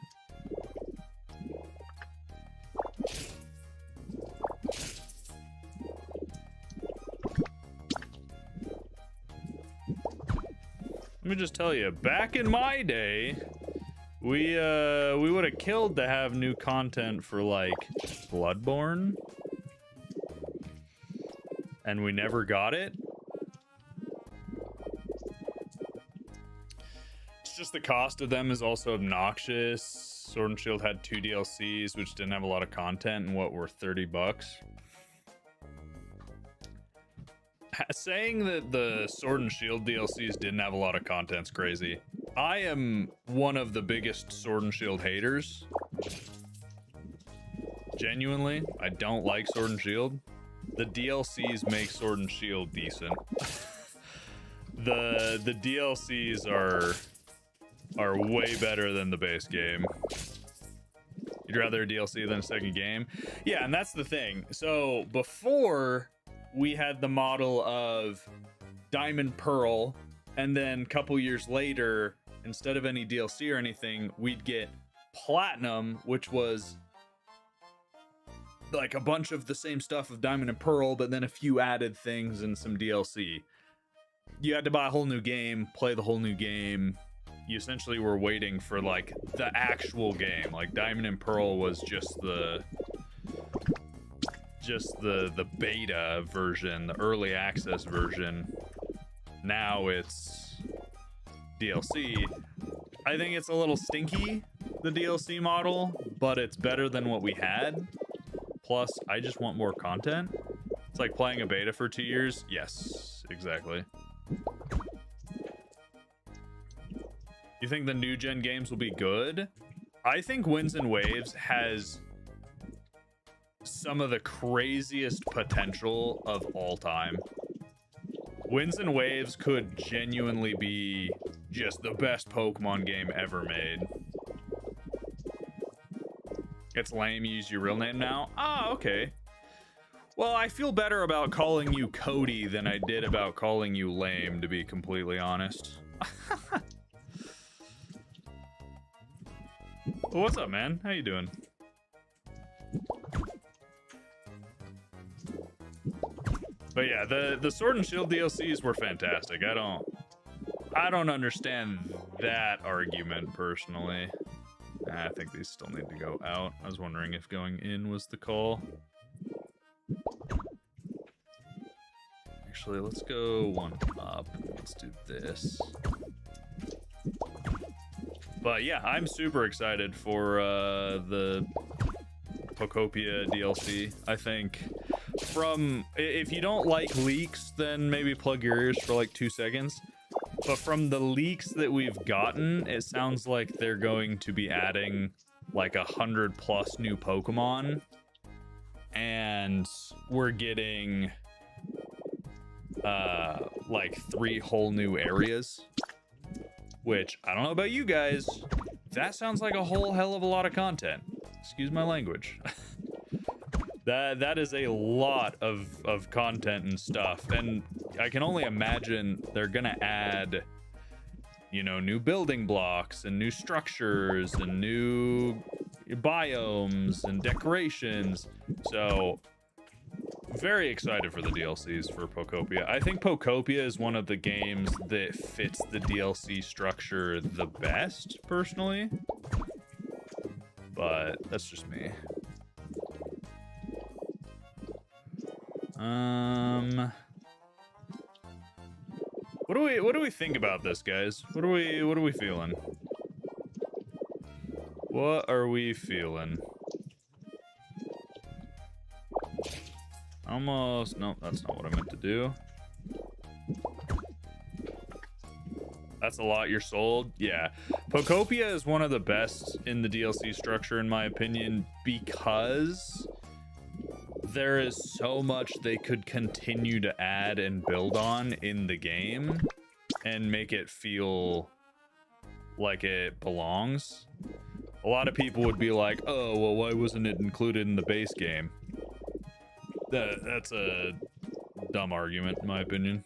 Let me just tell you, back in my day, we would have killed to have new content for like Bloodborne, and we never got it. It's just the cost of them is also obnoxious. Sword and Shield had 2 DLCs, which didn't have a lot of content, and what were $30. Saying that the Sword and Shield DLCs didn't have a lot of content's crazy. I am one of the biggest Sword and Shield haters. Genuinely, I don't like Sword and Shield. The DLCs make Sword and Shield decent. The DLCs are way better than the base game. You'd rather a DLC than a second game? Yeah, and that's the thing. So before, we had the model of Diamond Pearl, and then a couple years later, instead of any DLC or anything, we'd get Platinum, which was like a bunch of the same stuff of Diamond and Pearl, but then a few added things and some DLC. You had to buy a whole new game, play the whole new game. You essentially were waiting for like the actual game. Like Diamond and Pearl was just the beta version, the early access version. Now it's DLC. I think it's a little stinky, the DLC model, but it's better than what we had. Plus, I just want more content. It's like playing a beta for 2 years. Yes, exactly. You think the new gen games will be good? I think Winds and Waves has some of the craziest potential of all time. Winds and Waves could genuinely be just the best Pokemon game ever made. It's lame, you use your real name now? Ah, okay. Well, I feel better about calling you Cody than I did about calling you lame, to be completely honest. Well, what's up, man? How you doing? But yeah, the Sword and Shield DLCs were fantastic. I don't understand that argument personally. I think these still need to go out. I was wondering if going in was the call. Actually, let's go one up. Let's do this. But yeah, I'm super excited for the Pokopia DLC. I think if you don't like leaks, then maybe plug your ears for like 2 seconds. But from the leaks that we've gotten, it sounds like they're going to be adding like 100+ new Pokemon. And we're getting like 3 whole new areas. Which, I don't know about you guys, that sounds like a whole hell of a lot of content. Excuse my language. That is a lot of content and stuff, and I can only imagine they're gonna add, you know, new building blocks and new structures and new biomes and decorations. So very excited for the DLCs for Pokopia. I think Pokopia is one of the games that fits the DLC structure the best, personally, but that's just me. What do we think about this, guys? What are we feeling? What are we feeling? Almost. Nope, that's not what I meant to do. That's a lot you're sold. Yeah. Pokopia is one of the best in the DLC structure, in my opinion, because there is so much they could continue to add and build on in the game and make it feel like it belongs. A lot of people would be like, oh, well, why wasn't it included in the base game? That's a dumb argument, in my opinion.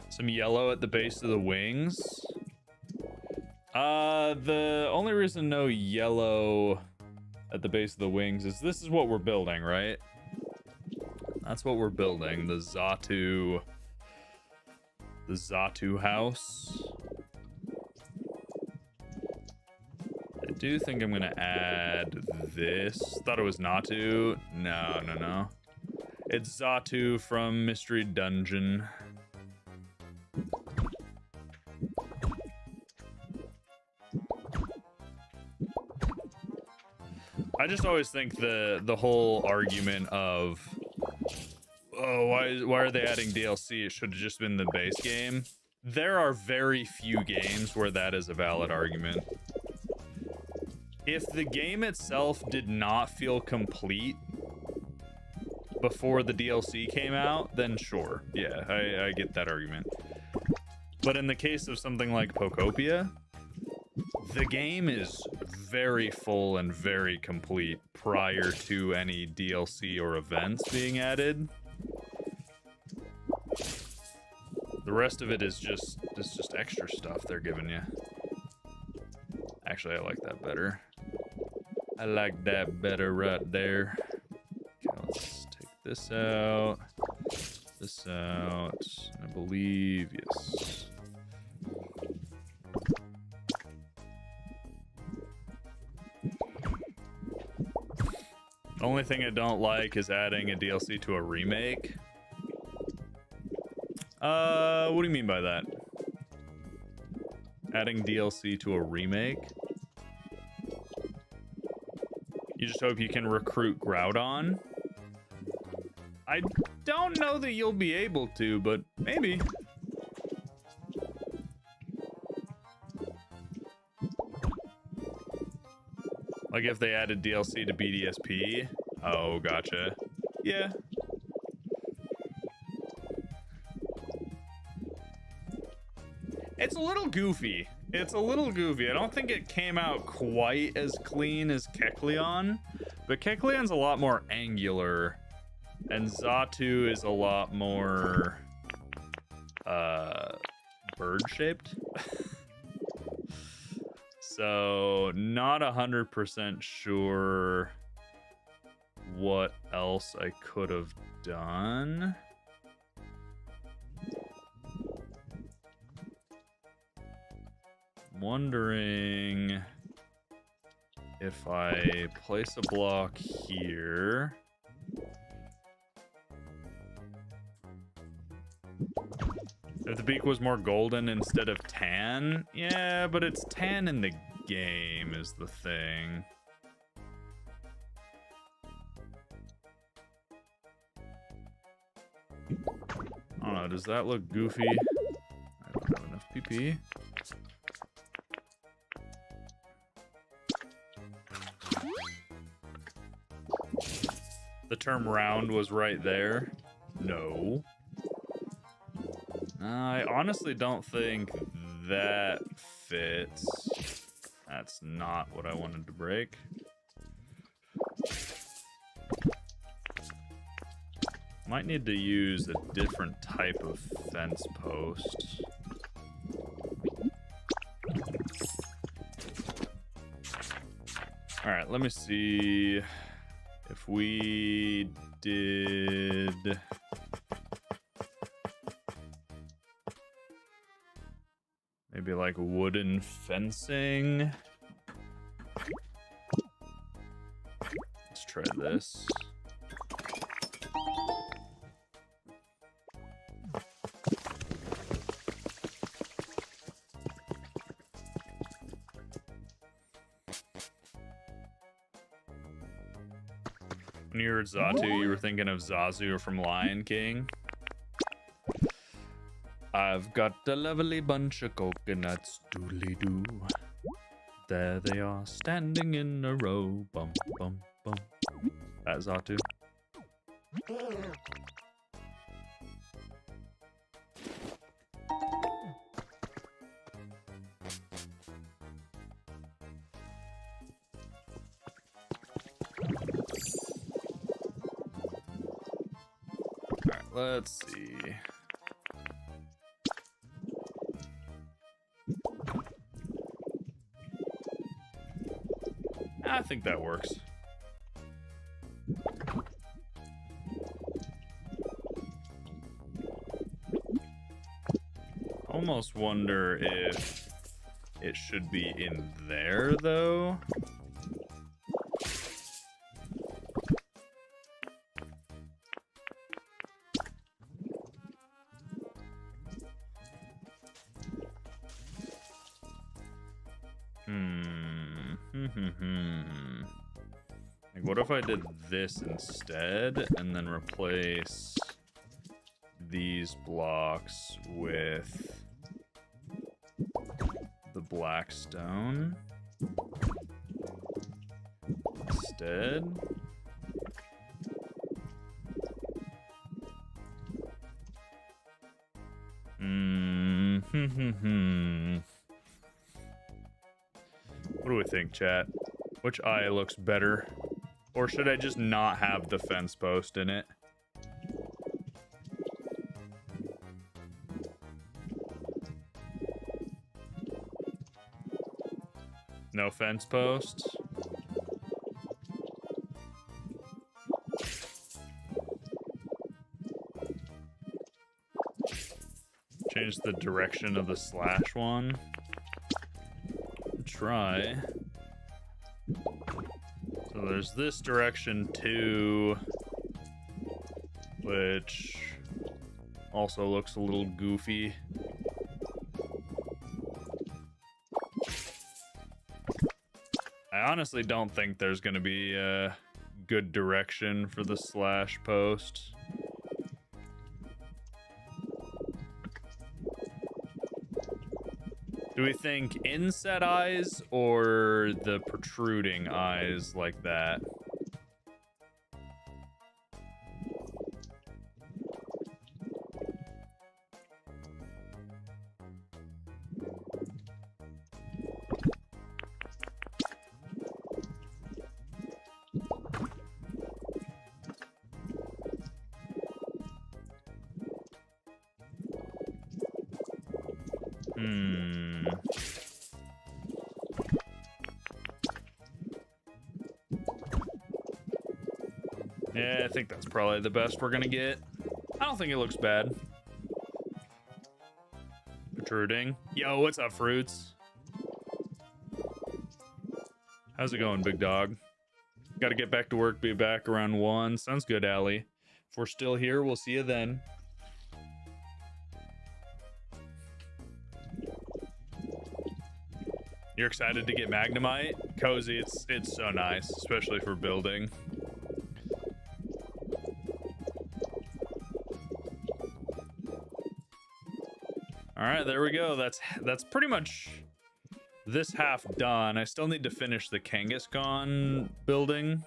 Some yellow at the base of the wings. The only reason no yellow at the base of the wings is this is what we're building, right? That's what we're building, the Xatu house. I do think I'm gonna add this. Thought it was Natu. No. It's Xatu from Mystery Dungeon. I just always think the whole argument of, oh, why are they adding DLC? It should have just been the base game. There are very few games where that is a valid argument. If the game itself did not feel complete before the DLC came out, then sure, yeah, I get that argument. But in the case of something like Pokopia, the game is very full and very complete prior to any DLC or events being added. The rest of it is just extra stuff they're giving you. Actually, I like that better. I like that better right there. Okay, let's take this out. This out. I believe, yes. The only thing I don't like is adding a DLC to a remake. What do you mean by that? Adding DLC to a remake? You just hope you can recruit Groudon? I don't know that you'll be able to, but maybe. Like if they added DLC to BDSP? Oh, gotcha. Yeah. It's a little goofy. It's a little goofy. I don't think it came out quite as clean as Kecleon, but Kecleon's a lot more angular, and Xatu is a lot more bird-shaped. So not 100% sure what else I could have done. Wondering if I place a block here. If the beak was more golden instead of tan? Yeah, but it's tan in the game is the thing. I don't know, does that look goofy? I don't have enough PP. The term round was right there. No. I honestly don't think that fits. That's not what I wanted to break. Might need to use a different type of fence post. All right, let me see if we did... maybe like wooden fencing. Let's try this. When you heard Xatu, you were thinking of Zazu from Lion King. I've got a lovely bunch of coconuts, doodly-doo. There they are, standing in a row, bum, bum, bum. That's Xatu. Alright, let's see. I think that works. Almost wonder if it should be in there, though. Like, what if I did this instead and then replace these blocks with the black stone instead? What do we think, chat? Which eye looks better? Or should I just not have the fence post in it? No fence posts? Change the direction of the slash one. Try. So there's this direction too, which also looks a little goofy. I honestly don't think there's going to be a good direction for the slash post. Do we think inset eyes or the protruding eyes like that? Yeah, I think that's probably the best we're gonna get. I don't think it looks bad. Protruding. Yo, what's up, Fruits? How's it going, big dog? Gotta get back to work, be back around 1. Sounds good, Allie. If we're still here, we'll see you then. You're excited to get Magnemite? Cozy, it's so nice, especially for building. All right, there we go. That's pretty much this half done. I still need to finish the Kangaskhan building.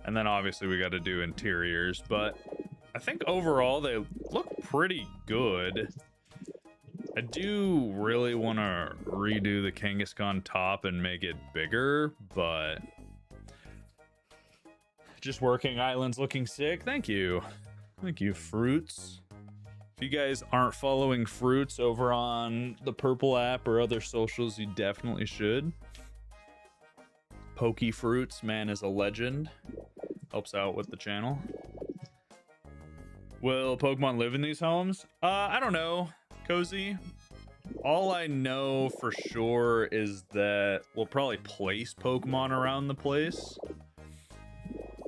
And then obviously we got to do interiors, but I think overall they look pretty good. I do really want to redo the Kangaskhan top and make it bigger, but just working islands looking sick. Thank you. Thank you, Fruits. If you guys aren't following Fruits over on the Purple app or other socials, you definitely should. Pokey Fruits, man, is a legend. Helps out with the channel. Will Pokemon live in these homes? I don't know, Cozy. All I know for sure is that we'll probably place Pokemon around the place.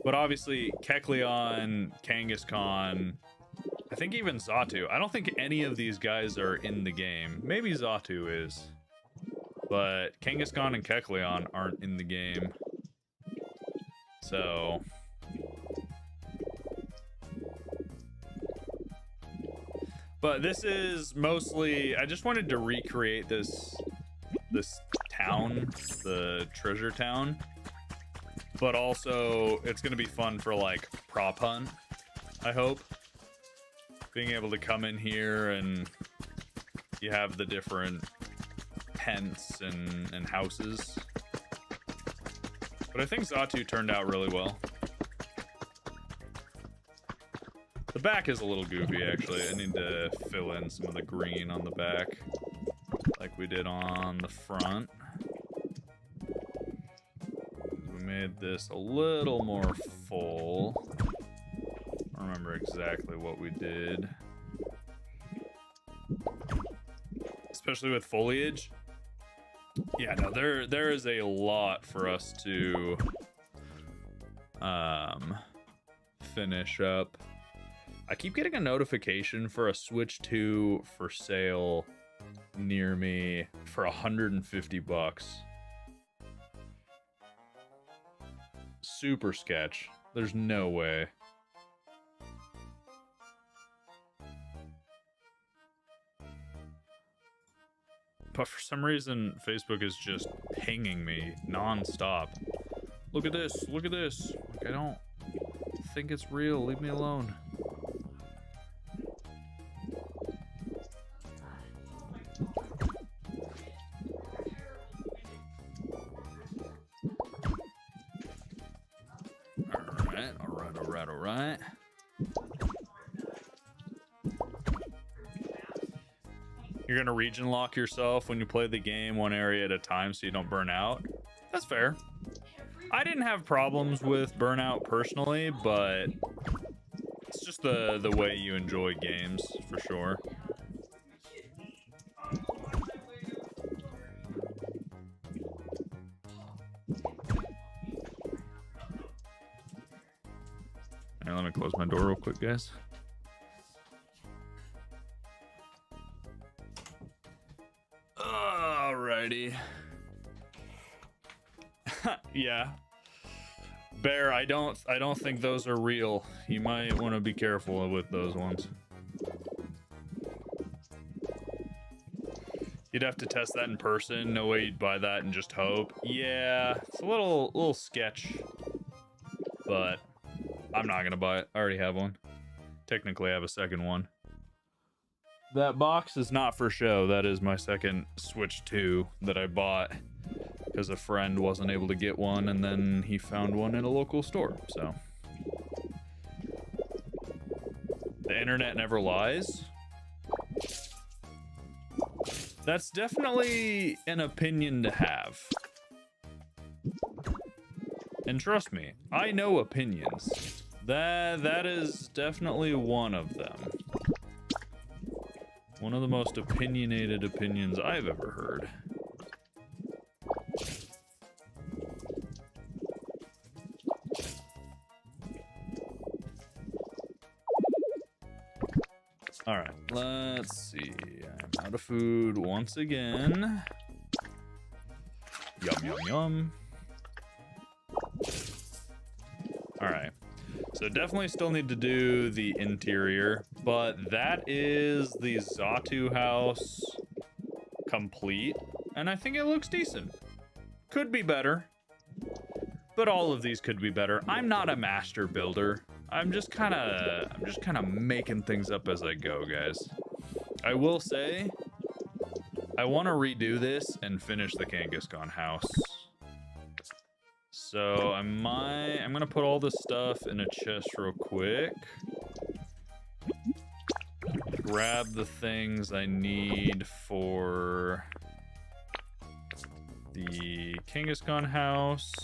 But obviously, Kecleon, Kangaskhan, I think even Xatu. I don't think any of these guys are in the game. Maybe Xatu is. But Kangaskhan and Kecleon aren't in the game. So but this is mostly, I just wanted to recreate this town, the treasure town. But also it's gonna be fun for like prop hunt, I hope. Being able to come in here and you have the different tents and houses. But I think Xatu turned out really well. The back is a little goofy, actually. I need to fill in some of the green on the back, like we did on the front. We made this a little more full. I don't remember exactly what we did. Especially with foliage. Yeah, no, there is a lot for us to finish up. I keep getting a notification for a Switch 2 for sale near me for $150. super sketch. There's no way. But for some reason, Facebook is just pinging me non-stop. Look at this, look at this. Like, I don't think it's real, leave me alone. All right. You're gonna region lock yourself when you play the game one area at a time so you don't burn out. That's fair. I didn't have problems with burnout personally, but it's just the way you enjoy games for sure. Right, let me close my door real quick, guys. Alrighty. Yeah. Bear, I don't think those are real. You might want to be careful with those ones. You'd have to test that in person. No way you'd buy that and just hope. Yeah, it's a little sketch. But I'm not gonna buy it. I already have one. Technically, I have a second one. That box is not for show. That is my second Switch 2 that I bought because a friend wasn't able to get one, and then he found one in a local store. So the internet never lies. That's definitely an opinion to have. And trust me, I know opinions. That is definitely one of them. One of the most opinionated opinions I've ever heard. All right, let's see. I'm out of food once again. Yum, yum, yum. All right. So definitely still need to do the interior, but that is the Zatu house complete, and I think it looks decent. Could be better, but all of these could be better. I'm not a master builder. I'm just kind of making things up as I go, guys. I will say, I want to redo this and finish the Kangaskhan house. So I'm gonna put all this stuff in a chest real quick. Grab the things I need for the Kangaskhan house.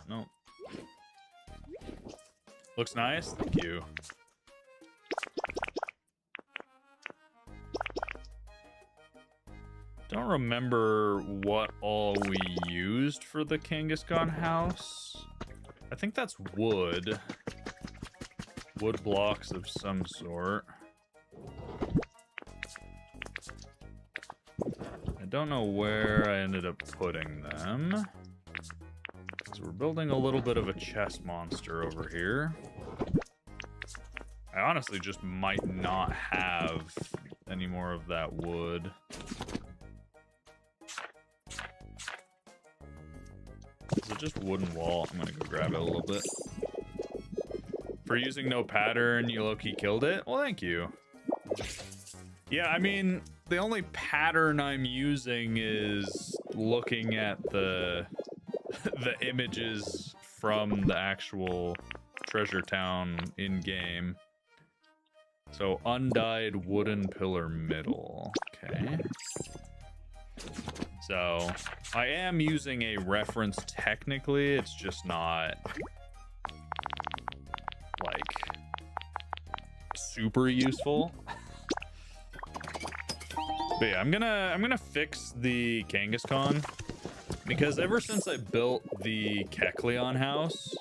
No. Looks nice, thank you. Don't remember what all we used for the Kangaskhan house. I think that's wood. Wood blocks of some sort. I don't know where I ended up putting them. So we're building a little bit of a chess monster over here. I honestly just might not have any more of that wood. Is it just wooden wall? I'm gonna go grab it a little bit. For using no pattern, you low-key killed it? Well, thank you. Yeah, I mean, the only pattern I'm using is looking at the images from the actual treasure town in-game. So, undyed wooden pillar middle. Okay. So, I am using a reference technically, it's just not, like, super useful. But yeah, I'm gonna fix the Kangaskhan, because ever since I built the Kecleon house,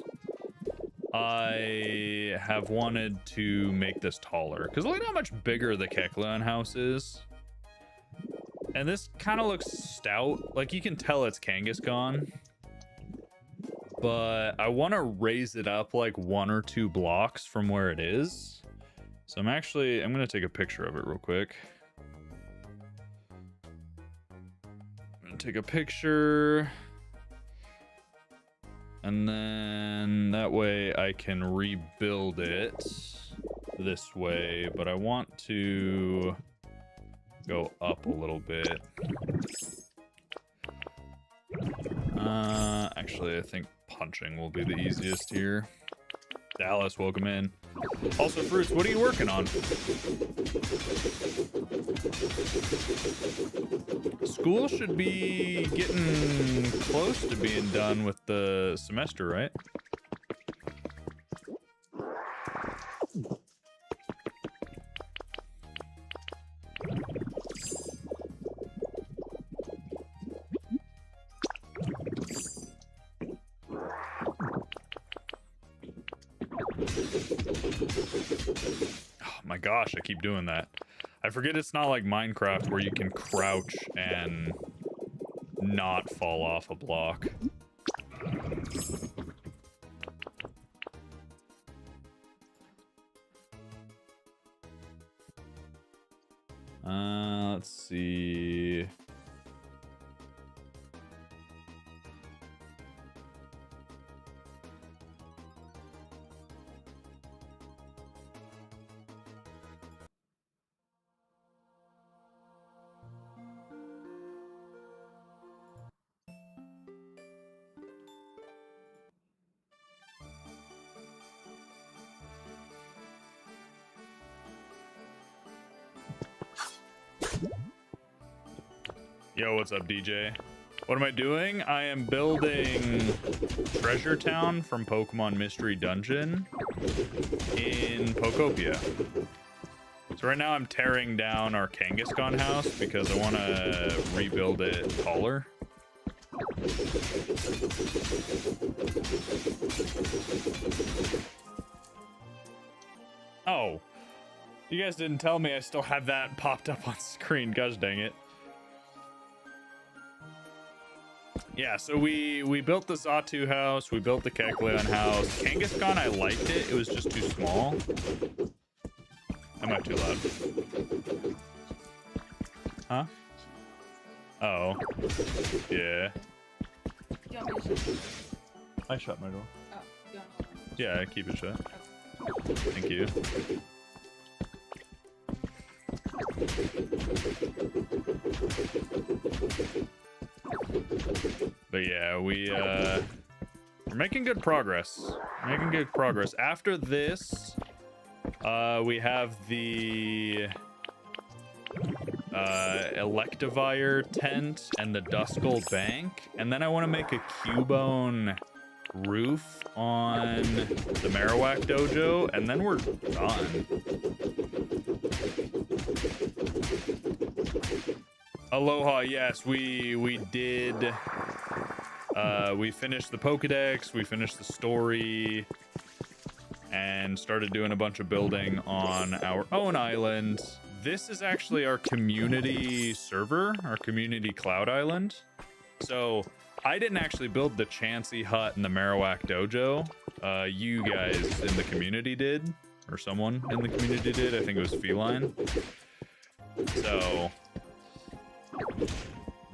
I have wanted to make this taller. Because look at how much bigger the Kecleon house is. And this kind of looks stout. Like, you can tell it's Kangaskhan. But I want to raise it up like 1 or 2 blocks from where it is. So I'm going to take a picture of it real quick. I'm going to take a picture. And then that way I can rebuild it this way. But I want to go up a little bit. Actually, I think punching will be the easiest here. Dallas, welcome in. Also, Fruits, what are you working on? School should be getting close to being done with the semester, right? Gosh, I keep doing that. I forget it's not like Minecraft where you can crouch and not fall off a block. Let's see. Yo, what's up, DJ? What am I doing? I am building Treasure Town from Pokemon Mystery Dungeon in Pokopia. So right now I'm tearing down our Kangaskhan house because I want to rebuild it taller. Oh, you guys didn't tell me I still have that popped up on screen. Gosh dang it. Yeah, so we built the Xatu house, we built the Kecleon house. Kangaskhan, I liked it. It was just too small. Am I too loud? Huh? Oh. Yeah. You want me to shut? I shut my door. Oh, you want me to? Yeah, keep it shut. Okay. Thank you. But yeah, we're making good progress. Making good progress. After this, we have the Electivire tent and the Duskull Bank, and then I want to make a Cubone roof on the Marowak dojo, and then we're done. Aloha, yes, we did. We finished the Pokedex, we finished the story, and started doing a bunch of building on our own island. This is actually our community server, our community cloud island. So I didn't actually build the Chansey hut and the Marowak dojo. You guys in the community did, or someone in the community did. I think it was Feline. So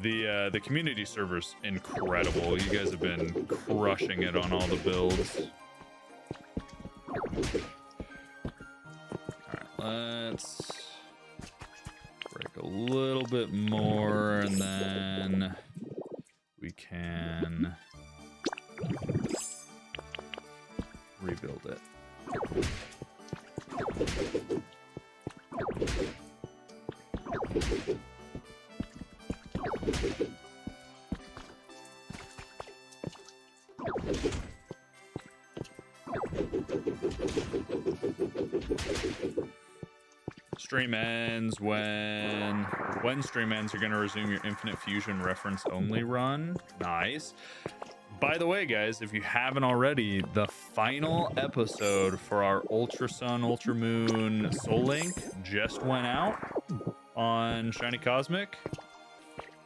the community server's incredible. You guys have been crushing it on all the builds. All right, let's break a little bit more, and then we can rebuild it. Stream ends when stream ends, you're going to resume your Infinite Fusion reference only run. Nice. By the way, guys, if you haven't already, the final episode for our Ultra Sun, Ultra Moon Soul Link just went out on Shiny Cosmic.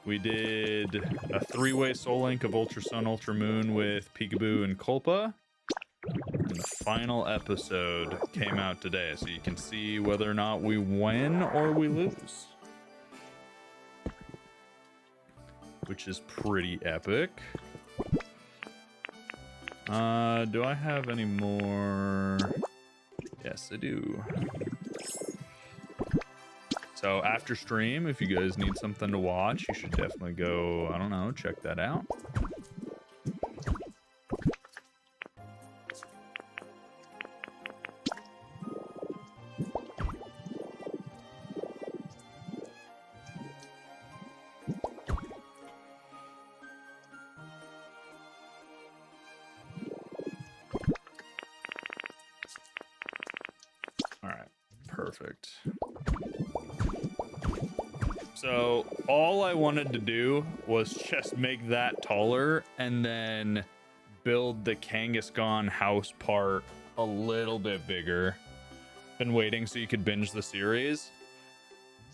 We did a 3-way Soul Link of Ultra Sun, Ultra Moon with Peekaboo and Culpa. And the final episode came out today, so you can see whether or not we win or we lose. Which is pretty epic. Do I have any more? Yes, I do. So after stream, if you guys need something to watch, you should definitely go, I don't know, check that out. All right, perfect. So all I wanted to do was just make that taller and then build the Kangaskhan house part a little bit bigger. Been waiting so you could binge the series.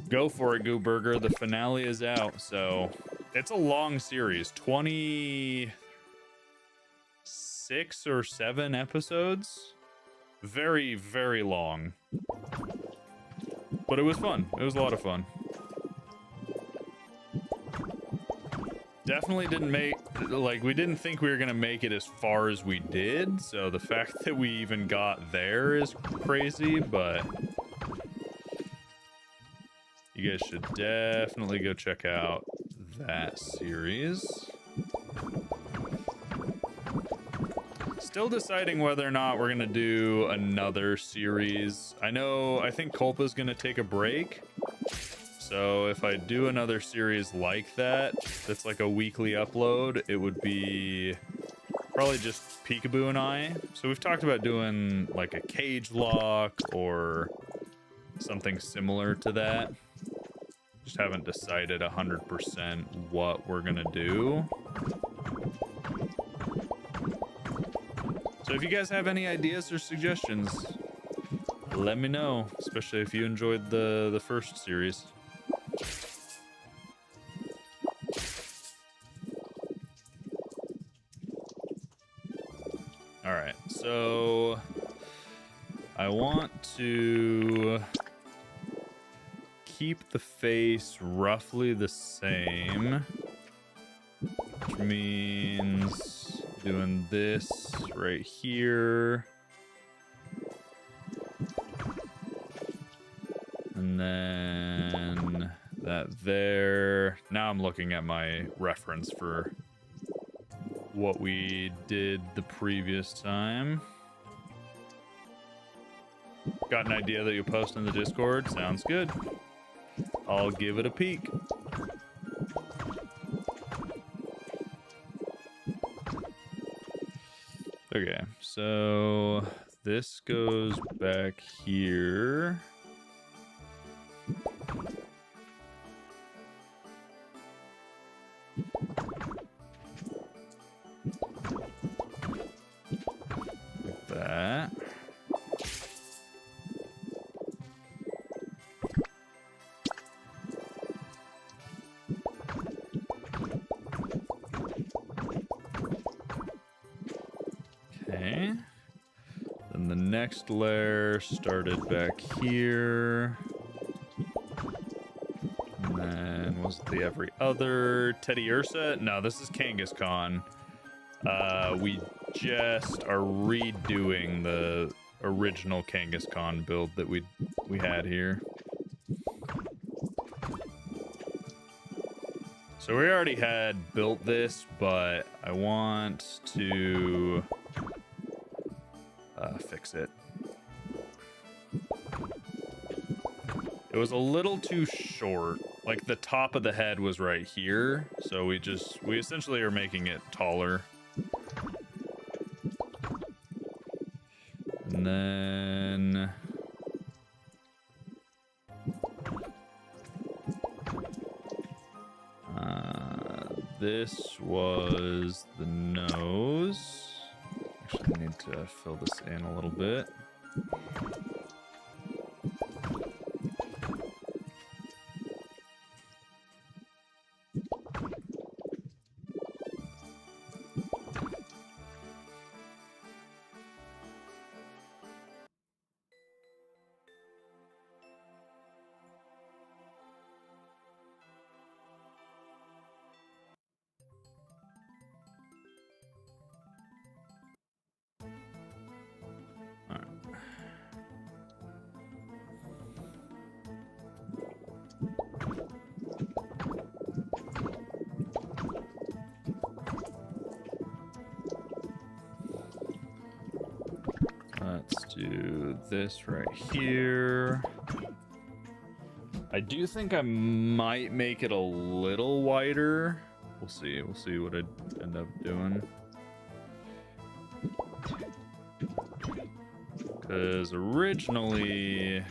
Go for it, Goo Burger. The finale is out, so it's a long series. 26 or 7 episodes. Very, very long. But it was fun. It was a lot of fun. Definitely didn't make, like, we didn't think we were gonna make it as far as we did, so the fact that we even got there is crazy, but you guys should definitely go check out that series. Still deciding whether or not we're gonna do another series. I think Culpa's gonna take a break. So if I do another series like that, that's like a weekly upload, it would be probably just Peekaboo and I. So we've talked about doing like a cage lock or something similar to that. Just haven't decided 100% what we're gonna do. So if you guys have any ideas or suggestions, let me know, especially if you enjoyed the first series. All right, so I want to keep the face roughly the same, which means doing this right here. And then that there. Now I'm looking at my reference for what we did the previous time. Got an idea that you'll post in the Discord? Sounds good. I'll give it a peek. Okay, so this goes back here. Like that. Okay. Then the next layer started back here. And then was the every other Teddy Ursa? No, this is Kangaskhan. We just are redoing the original Kangaskhan build that we had here. So we already had built this, but I want to fix it. It was a little too short. Like the top of the head was right here, so we essentially are making it taller. And then this was the nose. Actually, I need to fill this in a little bit. this right here. I do think I might make it a little wider. We'll see. We'll see what I end up doing. Because originally,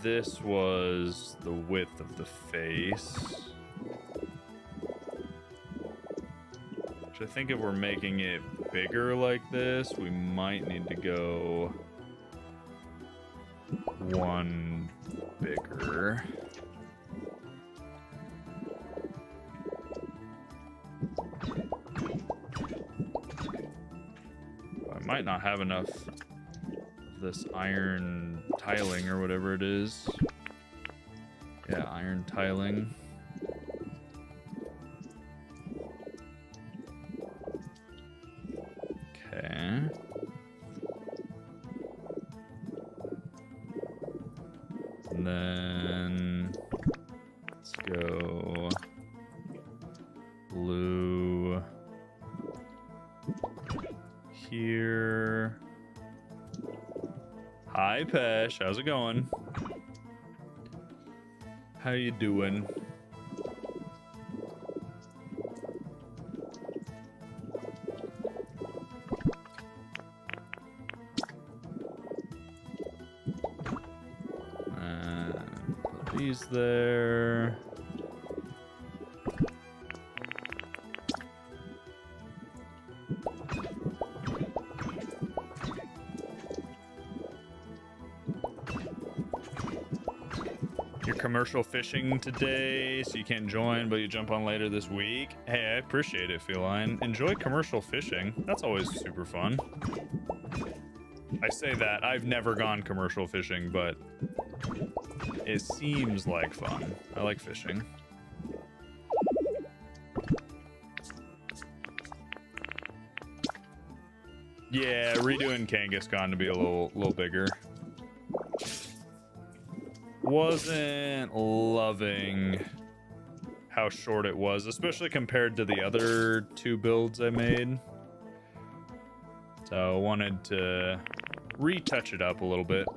this was the width of the face. Which I think if we're making it bigger like this, we might need to go one bigger. I might not have enough of this iron tiling or whatever it is. Yeah, iron tiling. Okay. And then let's go blue here. Hi, Pesh. How's it going? How you doing? Put these there. You're commercial fishing today, so you can't join, but you jump on later this week. Hey, I appreciate it, Feline. Enjoy commercial fishing. That's always super fun. I say that. I've never gone commercial fishing, but it seems like fun. I like fishing. Yeah, redoing Kangaskhan to be a little bigger. Wasn't loving how short it was, especially compared to the other two builds I made. So I wanted to retouch it up a little bit.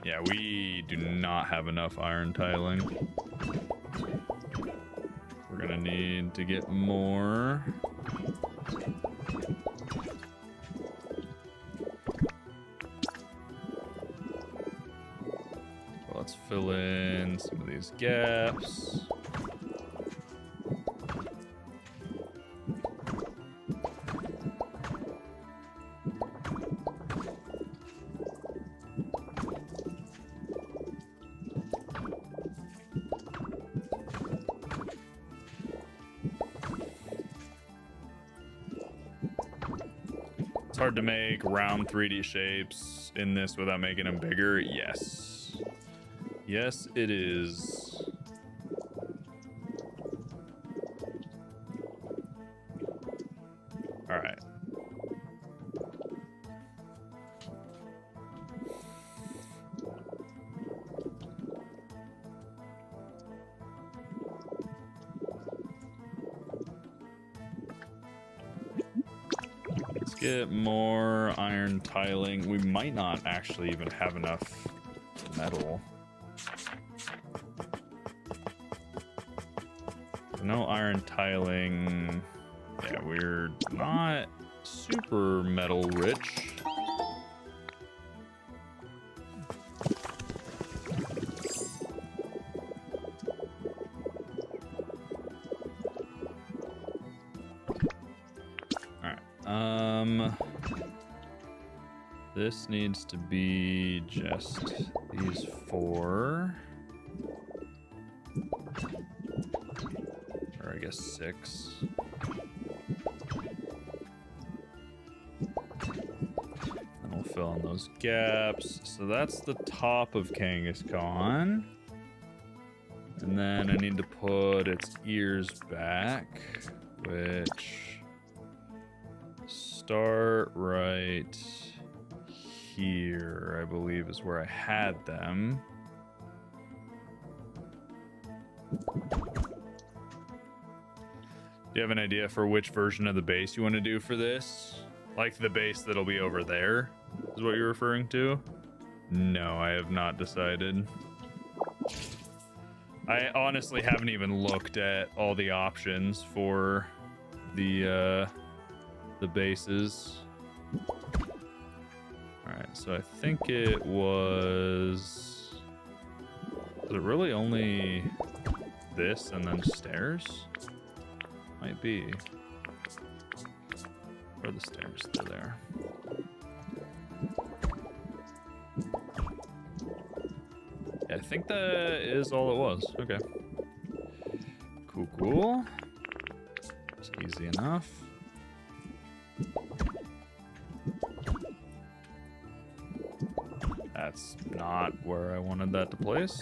Yeah, we do not have enough iron tiling. We're gonna need to get more. So let's fill in some of these gaps. It's hard to make round 3D shapes in this without making them bigger. Yes. Yes, it is. All right. Get more iron tiling. We might not actually even have enough metal. No iron tiling. Yeah, we're not super metal rich. This needs to be just these 4. Or I guess 6. And we'll fill in those gaps. So that's the top of Kangaskhan. And then I need to put its ears back, which start right here, I believe, is where I had them. Do you have an idea for which version of the base you want to do for this? Like the base that'll be over there, is what you're referring to? No, I have not decided. I honestly haven't even looked at all the options for the bases. Alright, so I think it was... Was it really only this and then stairs? Might be. Where are the stairs? They're there. Yeah, I think that is all it was. Okay. Cool, cool. It's easy enough. That's not where I wanted that to place.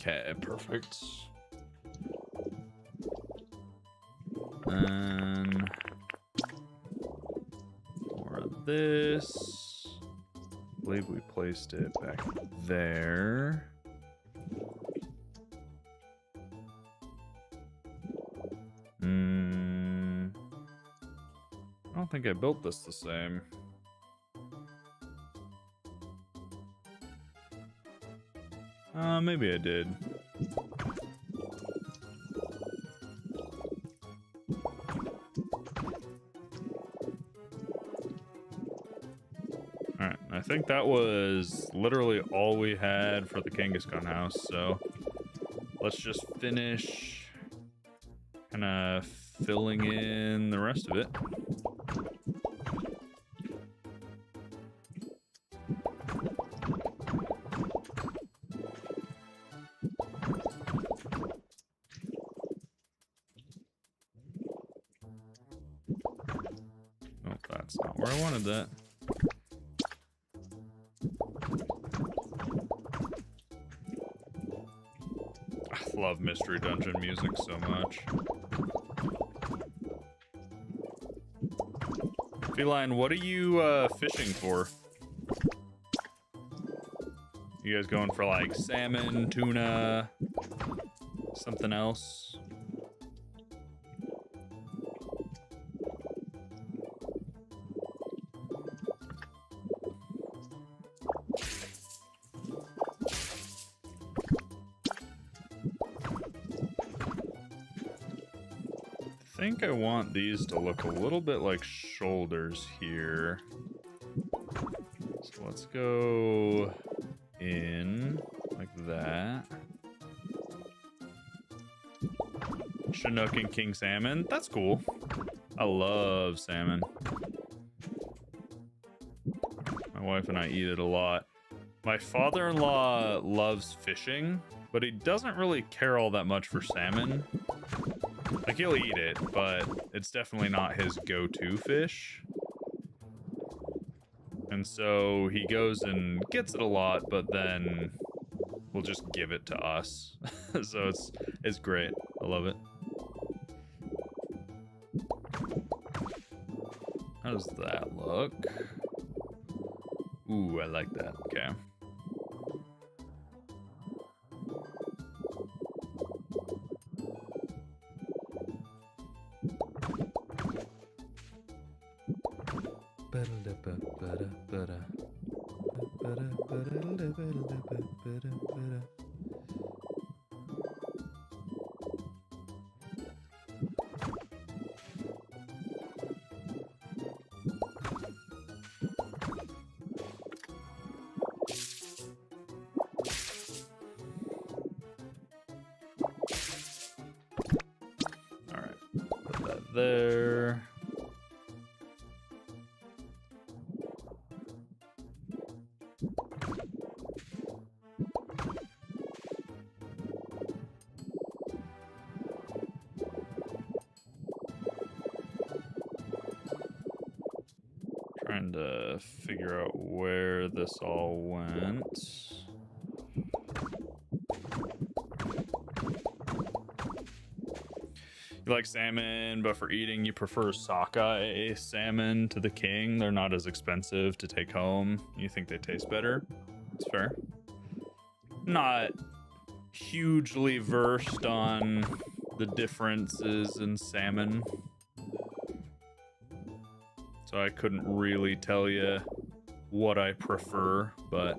Okay, perfect. And more of this. I believe we placed it back there. I don't think I built this the same. Maybe I did. Alright, I think that was literally all we had for the Kangaskhan house, so let's just finish kind of filling in the rest of it. That's not where I wanted that. I love Mystery Dungeon music so much. Feline, what are you fishing for? You guys going for like salmon, tuna, something else? I think I want these to look a little bit like shoulders here. So let's go in like that. Chinook and king salmon. That's cool. I love salmon. My wife and I eat it a lot. My father-in-law loves fishing, but he doesn't really care all that much for salmon. Like, he'll eat it, but it's definitely not his go-to fish. And so he goes and gets it a lot, but then we'll just give it to us. So it's great. I love it. How does that look? Ooh, I like that. Okay. There. trying to figure out where this all went. You like salmon, but for eating, you prefer sockeye salmon to the king. They're not as expensive to take home. You think they taste better? It's fair. Not hugely versed on the differences in salmon, so I couldn't really tell you what I prefer, but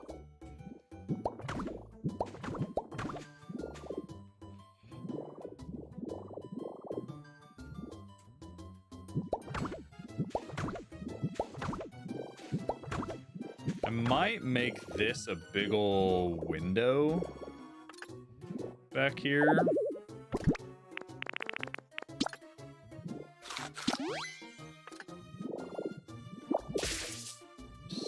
I might make this a big ol' window back here.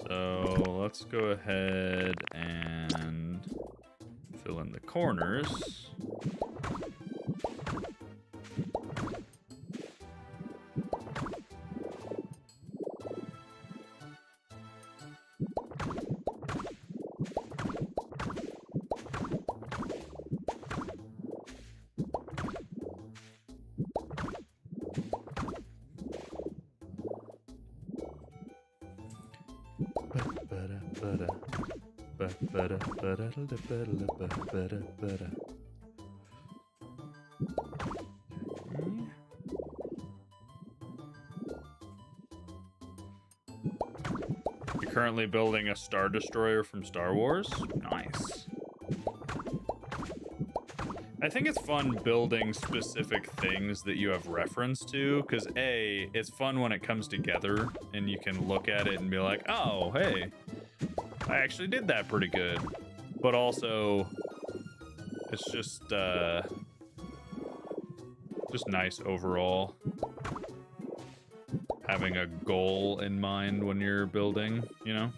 So let's go ahead and fill in the corners. You're currently building a Star Destroyer from Star Wars? Nice. I think it's fun building specific things that you have reference to, because A, it's fun when it comes together and you can look at it and be like, oh, hey, I actually did that pretty good. But also, it's just nice overall, having a goal in mind when you're building, you know?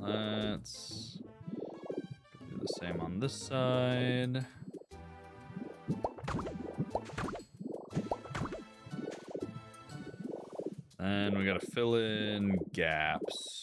Let's do the same on this side. And we gotta fill in gaps.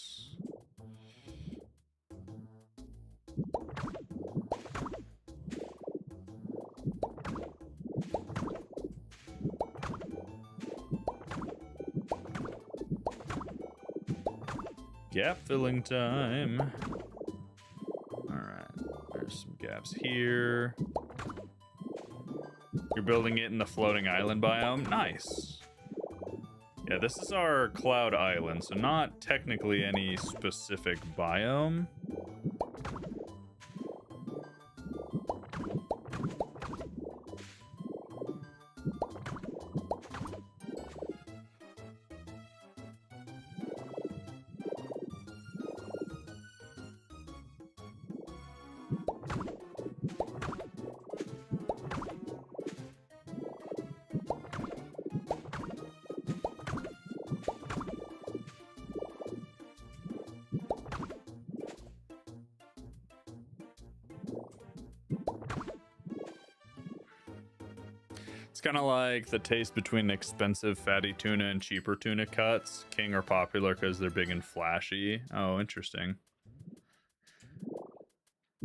Gap filling time. All right, there's some gaps here. You're building it in the floating island biome. Nice. Yeah, this is our cloud island, so not technically any specific biome. Kind of like the taste between expensive fatty tuna and cheaper tuna cuts. King are popular because they're big and flashy. Oh, interesting.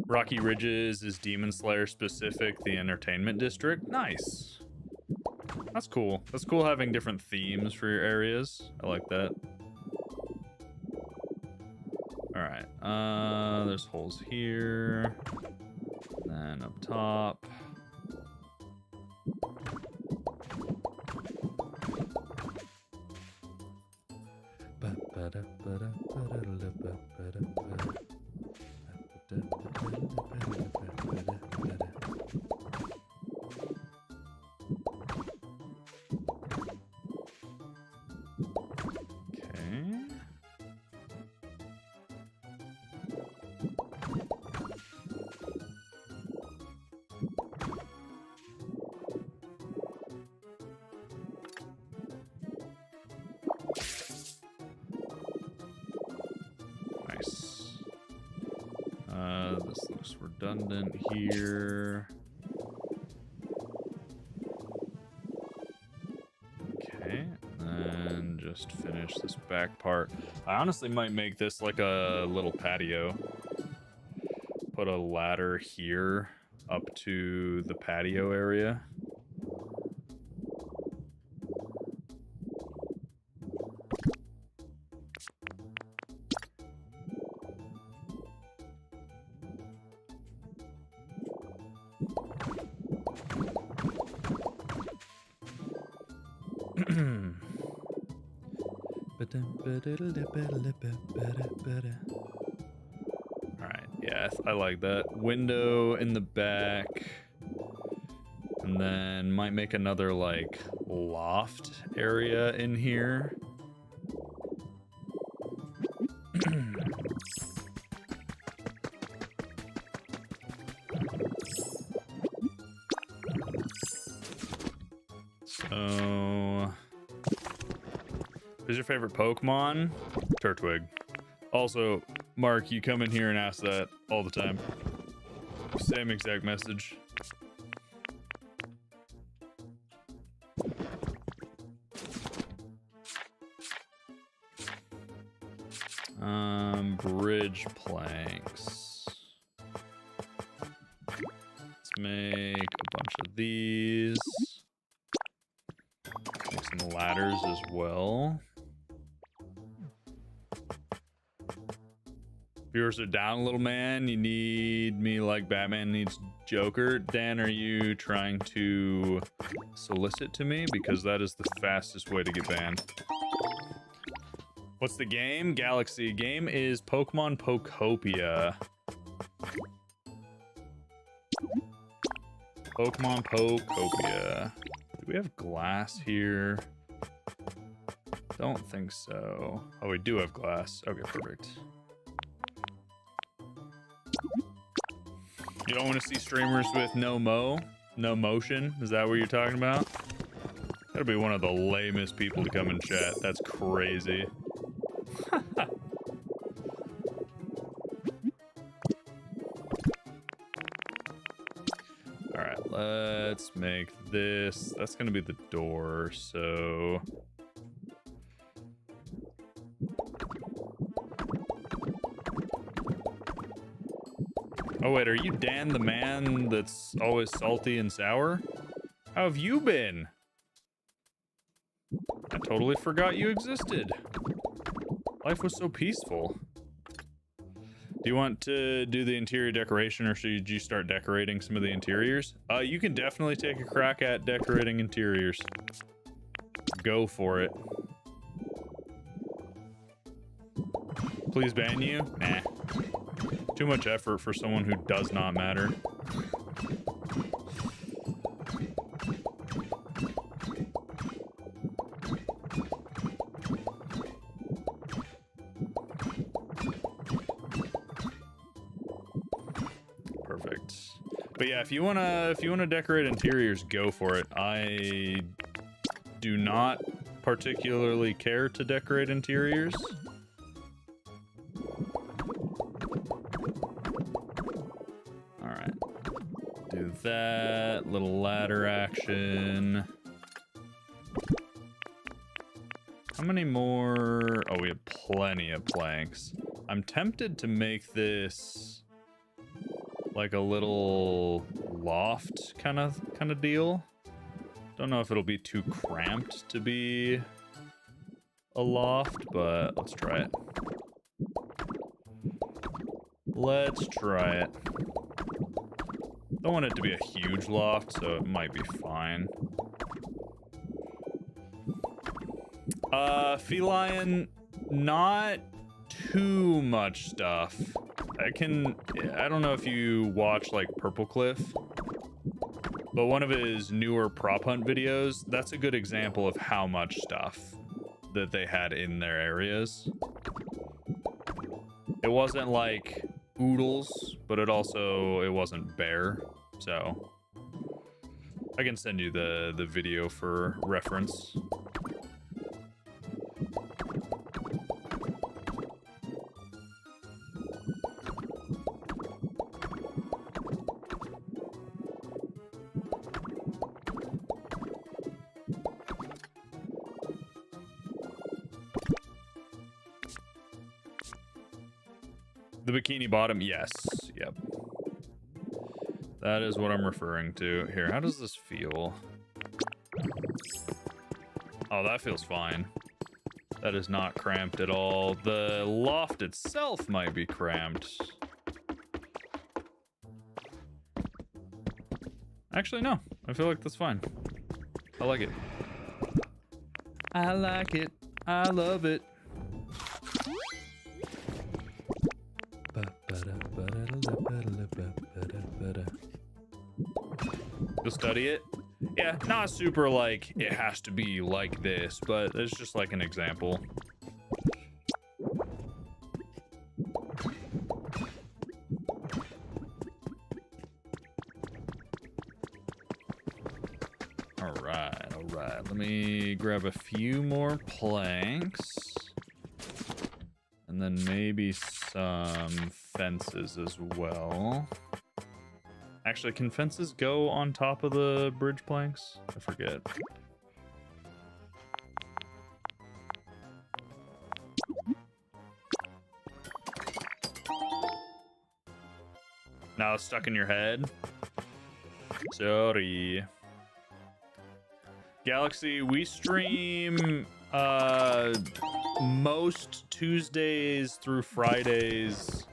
Rocky Ridges is Demon Slayer specific, the entertainment district. Nice. That's cool. That's cool having different themes for your areas. I like that. All right. There's holes here. Then up top. This looks redundant here. just finish this back part. I honestly might make this like a little patio. Put a ladder here up to the patio area. Alright, yeah, I like that. Window in the back. And then might make another, like, loft area in here. So... who's your favorite Pokemon? Turtwig. Also, Mark, you come in here and ask that all the time. Same exact message. Bridge planks. Let's make a bunch of these. Make some ladders as well. Viewers are down a little, man. You need me like Batman needs Joker. Dan, are you trying to solicit to me? Because that is the fastest way to get banned. What's the game? Galaxy. Game is Pokemon Pokopia. Pokemon Pokopia. Do we have glass here? Don't think so. Oh, we do have glass. Okay, perfect. You don't want to see streamers with no motion? Is that what you're talking about? That'll be one of the lamest people to come in chat. That's crazy. Alright, let's make this. That's gonna be the door, so... oh wait, are you Dan the man that's always salty and sour? How have you been? I totally forgot you existed. Life was so peaceful. Do you want to do the interior decoration, or should you start decorating some of the interiors? You can definitely take a crack at decorating interiors. Go for it. Please ban you? Nah. Too much effort for someone who does not matter. Perfect. But yeah, if you wanna decorate interiors, go for it. I do not particularly care to decorate interiors. That little ladder action. How many more? Oh, we have plenty of planks. I'm tempted to make this like a little loft kind of deal. Don't know if it'll be too cramped to be a loft, but let's try it. Let's try it. Don't want it to be a huge loft, so it might be fine. Feline, not too much stuff. I don't know if you watch like Purple Cliff, but one of his newer prop hunt videos, that's a good example of how much stuff that they had in their areas. It wasn't like oodles, but it wasn't bare, so I can send you the video for reference. The bikini bottom, yes. Yep. That is what I'm referring to. Here, how does this feel? Oh, that feels fine. That is not cramped at all. The loft itself might be cramped. Actually, no. I feel like that's fine. I like it. I like it. I love it. You'll study it? Yeah, not super like it has to be like this, but it's just like an example. All right. Let me grab a few more planks. And then maybe some fences as well. Actually, can fences go on top of the bridge planks? I forget. Now it's stuck in your head. Sorry. Galaxy, we stream most Tuesdays through Fridays,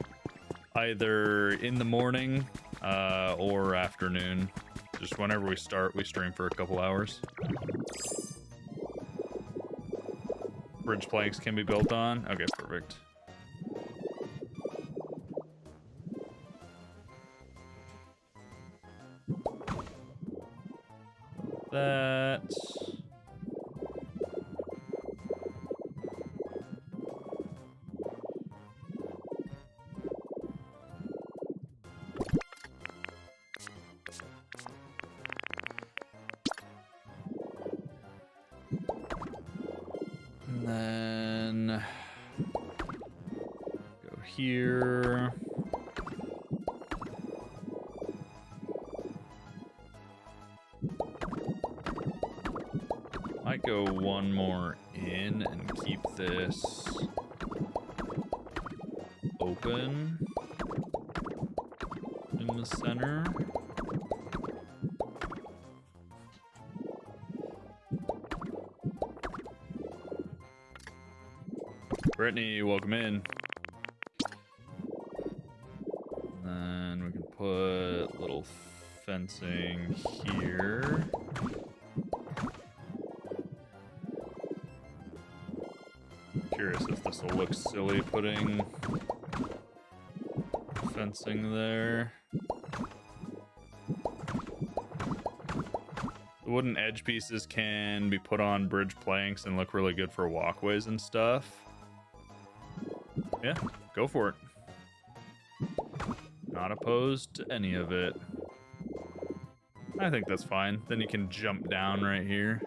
either in the morning or afternoon. Just whenever we start, we stream for a couple hours. Bridge planks can be built on. Okay, perfect. That. And then go here. Might go one more in and keep this open in the center. Brittany, welcome in. And then we can put little fencing here. Curious if this will look silly putting fencing there. The wooden edge pieces can be put on bridge planks and look really good for walkways and stuff. Yeah, go for it. Not opposed to any of it. I think that's fine. Then you can jump down right here.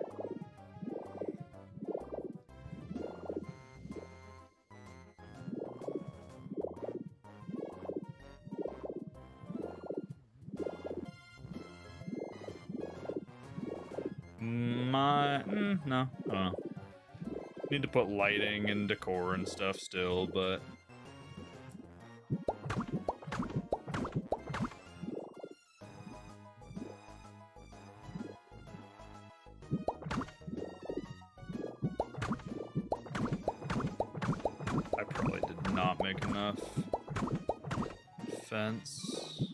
No, I don't know. Need to put lighting and decor and stuff still, but I probably did not make enough fence.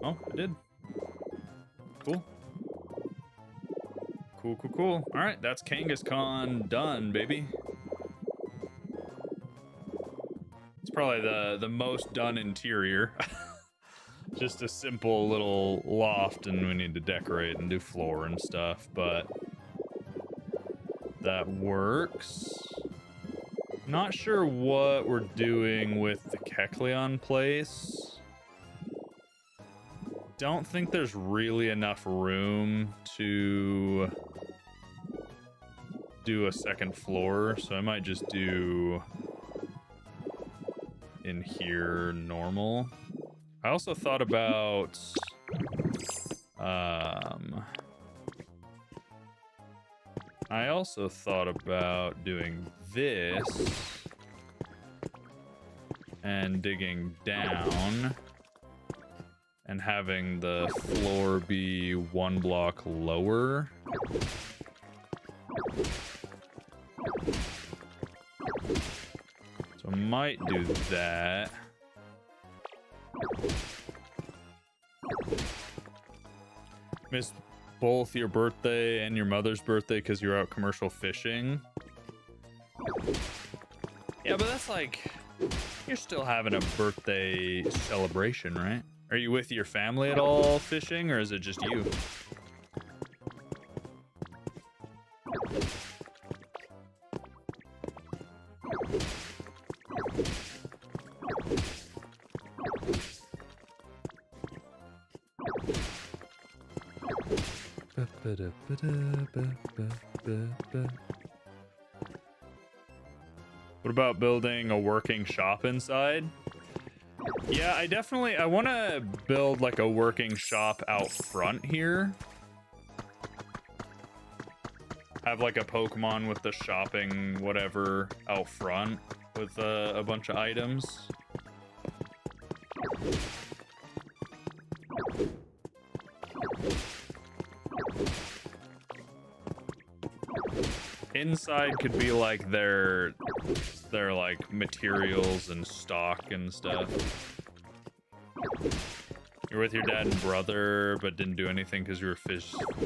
Oh, I did. Cool. Cool. All right, that's Kangaskhan done, baby. It's probably the most done interior. Just a simple little loft, and we need to decorate and do floor and stuff, but that works. Not sure what we're doing with the Kecleon place. Don't think there's really enough room to do a second floor, so I might just do in here normal. I also thought about doing this and digging down and having the floor be 1 block lower. So I might do that. Missed both your birthday and your mother's birthday because you're out commercial fishing. Yeah, but that's like, you're still having a birthday celebration, right? Are you with your family at all fishing, or is it just you? What about building a working shop inside? Yeah, I want to build like a working shop out front here. Have like a Pokemon with the shopping whatever out front with a bunch of items. Inside could be like their like materials and stock and stuff. You're with your dad and brother, but didn't do anything because you were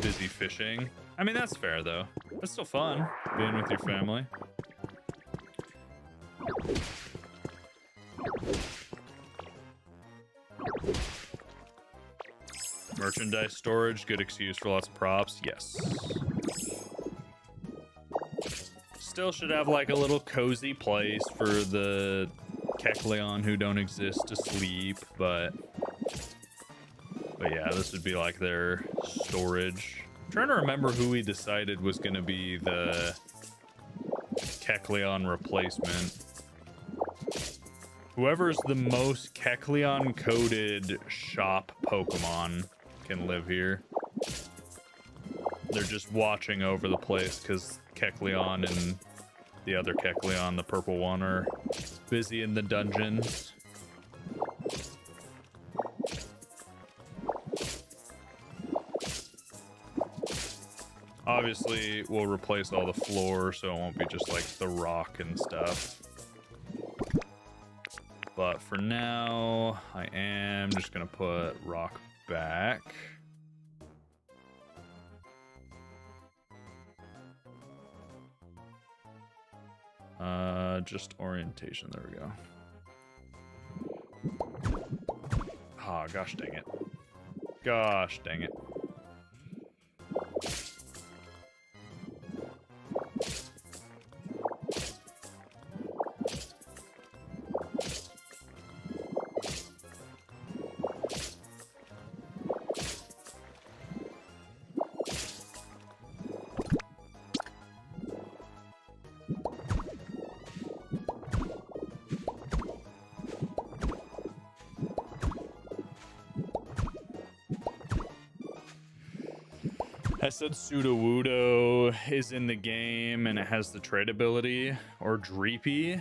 busy fishing. I mean, that's fair though. It's still fun being with your family. Merchandise storage, good excuse for lots of props. Yes. Still should have like a little cozy place for the Kecleon who don't exist to sleep, but yeah, this would be like their storage. I'm trying to remember who we decided was going to be the Kecleon replacement. Whoever's the most Kecleon coded shop Pokemon can live here. They're just watching over the place because Kecleon and the other Kecleon, the purple one, are busy in the dungeons. Obviously, we'll replace all the floor so it won't be just like the rock and stuff. But for now, I am just gonna put rock back. Just orientation. There we go. Ah, gosh dang it. Gosh dang it. I said Sudowoodo is in the game and it has the trade ability. Or Dreepy.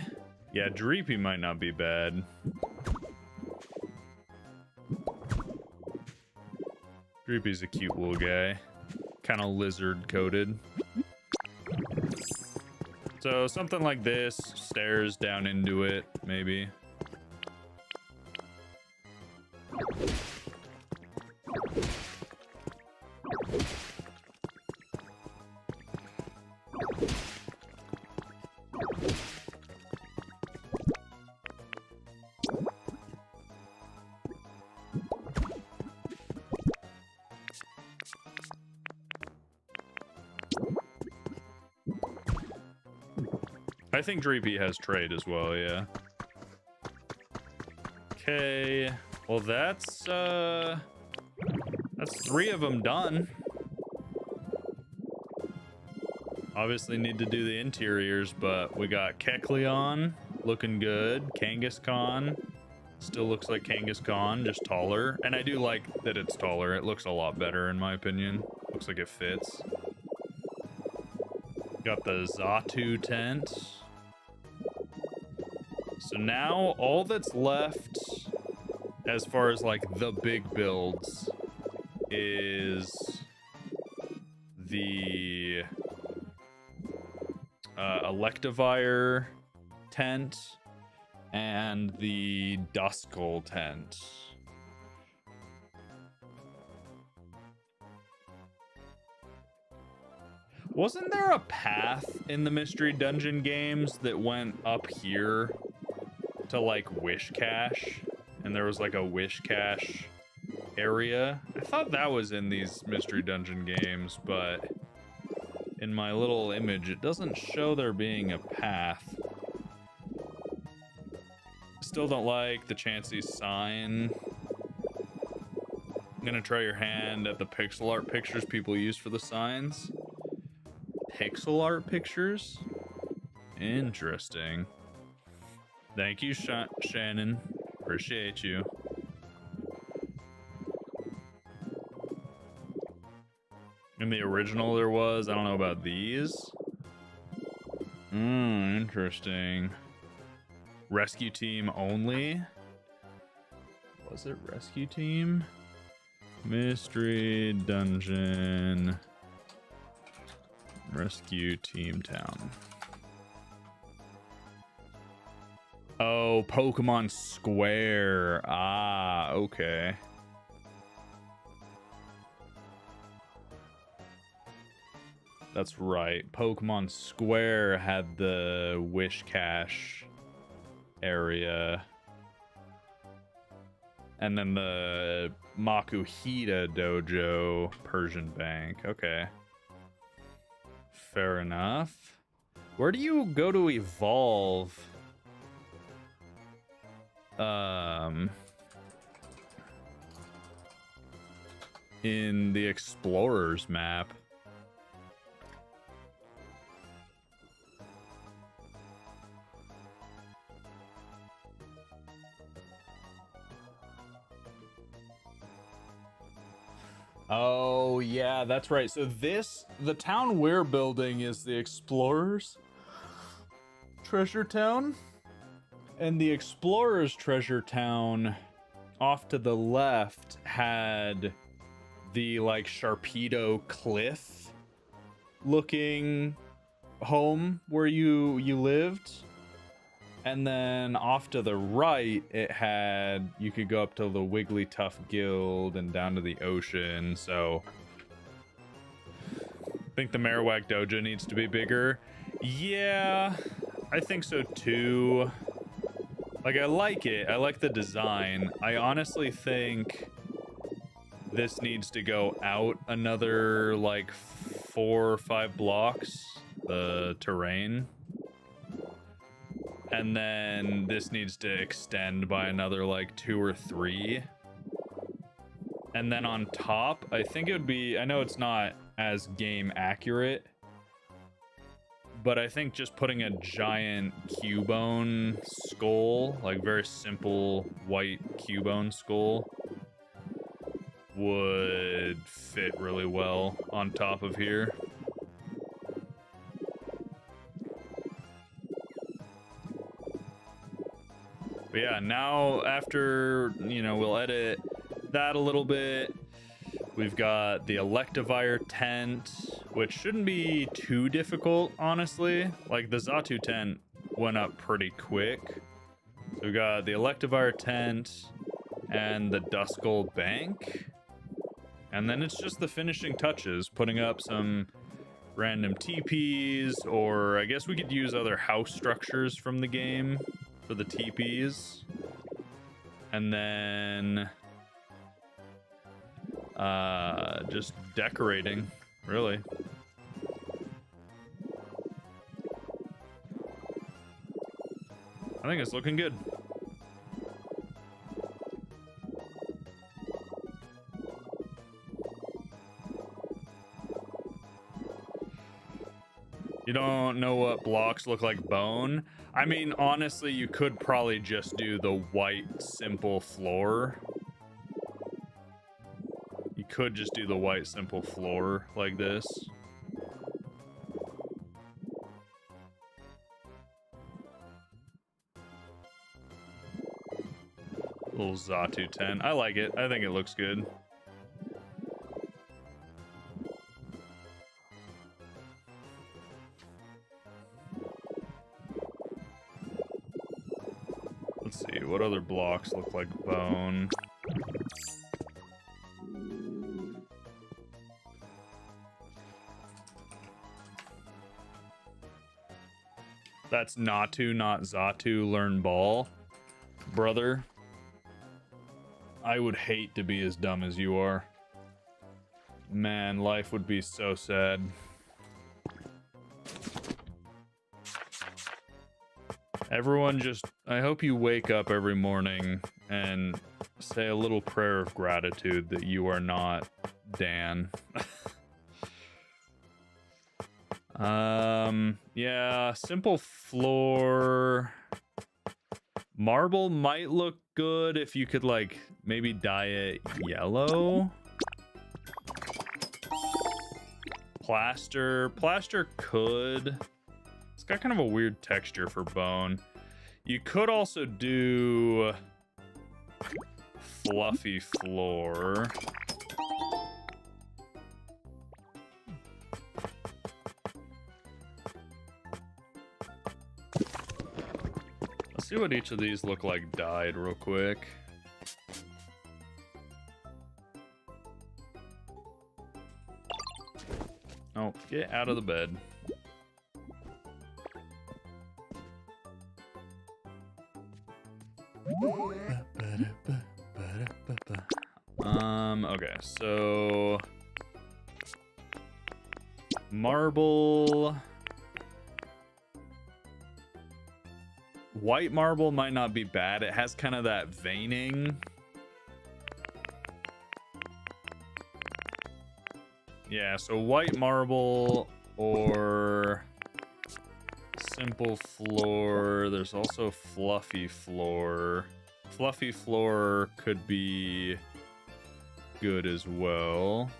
Yeah, Dreepy might not be bad. Dreepy's a cute little guy. Kind of lizard coated. So something like this, stairs down into it, maybe. I think Dreepy has trade as well, yeah. Okay, well that's 3 of them done. Obviously need to do the interiors, but we got Kecleon looking good. Kangaskhan still looks like Kangaskhan, just taller. And I do like that it's taller. It looks a lot better in my opinion. Looks like it fits. Got the Xatu tent. So now all that's left as far as like the big builds is the Electivire tent and the Duskull tent. Wasn't there a path in the Mystery Dungeon games that went up here to like Wish Cache? And there was like a Wish Cache area? I thought that was in these Mystery Dungeon games, but in my little image, it doesn't show there being a path. Still don't like the Chansey sign. I'm gonna try your hand at the pixel art pictures people use for the signs. Pixel art pictures? Interesting. Thank you, Shannon. Appreciate you. In the original there was, I don't know about these. Interesting. Rescue team only? Was it rescue team? Mystery Dungeon. Rescue Team Town. Oh, Pokemon Square. Ah, okay. That's right. Pokemon Square had the Wish Cache area. And then the Makuhita Dojo Persian Bank. Okay. Fair enough. Where do you go to evolve? In the Explorers map. Oh, yeah, that's right. So the town we're building is the Explorers Treasure Town. And the Explorers Treasure Town off to the left had the like Sharpedo Cliff looking home where you lived. And then off to the right, it had, you could go up to the Wigglytuff Guild and down to the ocean. So I think the Marowak Dojo needs to be bigger. Yeah, I think so too. Like, I like it. I like the design. I honestly think this needs to go out another like 4 or 5 blocks, the terrain. And then this needs to extend by another like 2 or 3. And then on top, I think it would be, I know it's not as game accurate, but I think just putting a giant Cubone skull, like very simple white Cubone skull, would fit really well on top of here. But yeah, now after, you know, we'll edit that a little bit. We've got the Electivire tent, which shouldn't be too difficult, honestly. Like, the Xatu tent went up pretty quick. So we got the Electivire tent and the Duskull Bank. And then it's just the finishing touches, putting up some random TPs, or I guess we could use other house structures from the game for the TPs. And then just decorating, really. I think it's looking good. You don't know what blocks look like bone? I mean, honestly, you could probably just do the white simple floor. You could just do the white simple floor like this. Little Zatu 10. I like it. I think it looks good. Let's see, what other blocks look like bone? That's Natu, not Zatu. Learn ball. Brother, I would hate to be as dumb as you are. Man, life would be so sad. Everyone just, I hope you wake up every morning and say a little prayer of gratitude that you are not Dan. Yeah, simple floor. Marble might look good if you could, like, maybe dye it yellow. Plaster could. It's got kind of a weird texture for bone. You could also do fluffy floor. Let's see what each of these look like dyed real quick. Oh, get out of the bed. Okay, so marble. White marble might not be bad. It has kind of that veining. Yeah, so white marble or simple floor. There's also fluffy floor. Fluffy floor could be good as well.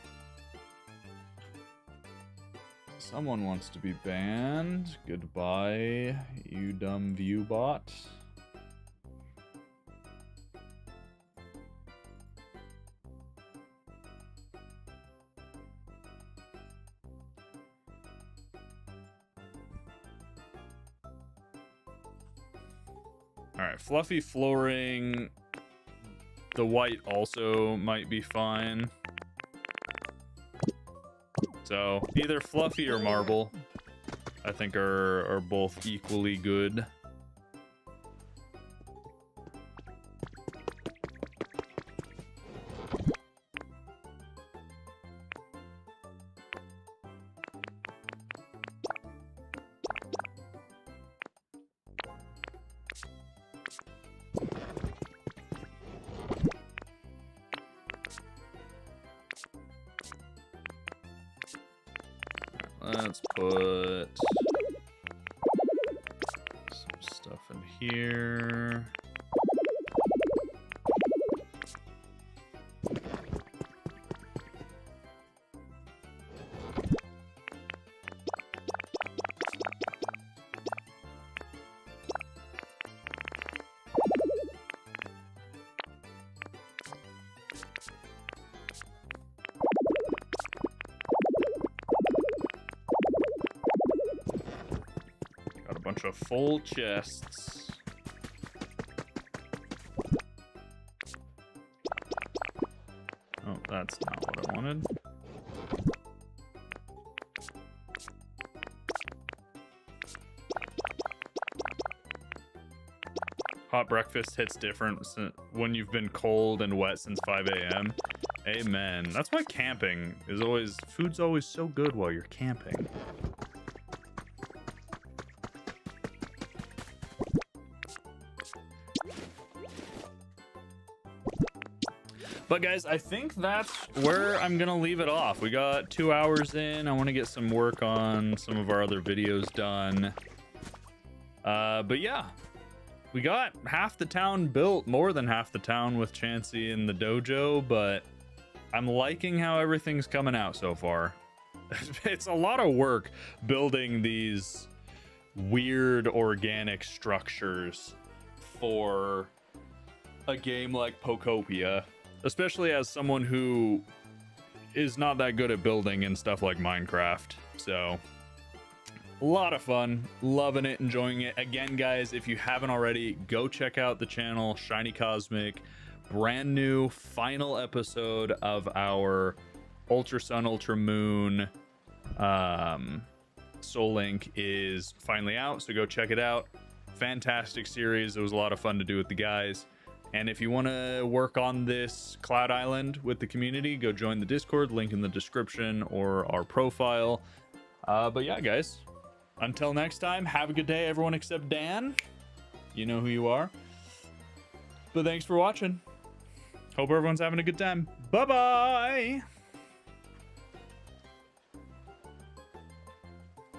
Someone wants to be banned. Goodbye, you dumb view bot. All right, fluffy flooring. The white also might be fine. So either fluffy or marble, I think are both equally good. Let's put some stuff in here. Bunch of full chests. Oh, that's not what I wanted. Hot breakfast hits different when you've been cold and wet since 5 a.m. Amen. That's why camping is always, food's always so good while you're camping. But guys, I think that's where I'm gonna leave it off. We got 2 hours in. I want to get some work on some of our other videos done. But yeah, we got half the town built, more than half the town with Chansey in the dojo, but I'm liking how everything's coming out so far. It's a lot of work building these weird organic structures for a game like Pokopia, especially as someone who is not that good at building and stuff like Minecraft. So a lot of fun, loving it, enjoying it. Again, guys, if you haven't already, go check out the channel Shiny Cosmic. Brand new final episode of our Ultra Sun, Ultra Moon Soul Link is finally out, so go check it out. Fantastic series. It was a lot of fun to do with the guys. And if you want to work on this Cloud Island with the community, go join the Discord, link in the description or our profile. But yeah, guys, until next time, have a good day, everyone except Dan. You know who you are. But thanks for watching. Hope everyone's having a good time. Bye-bye.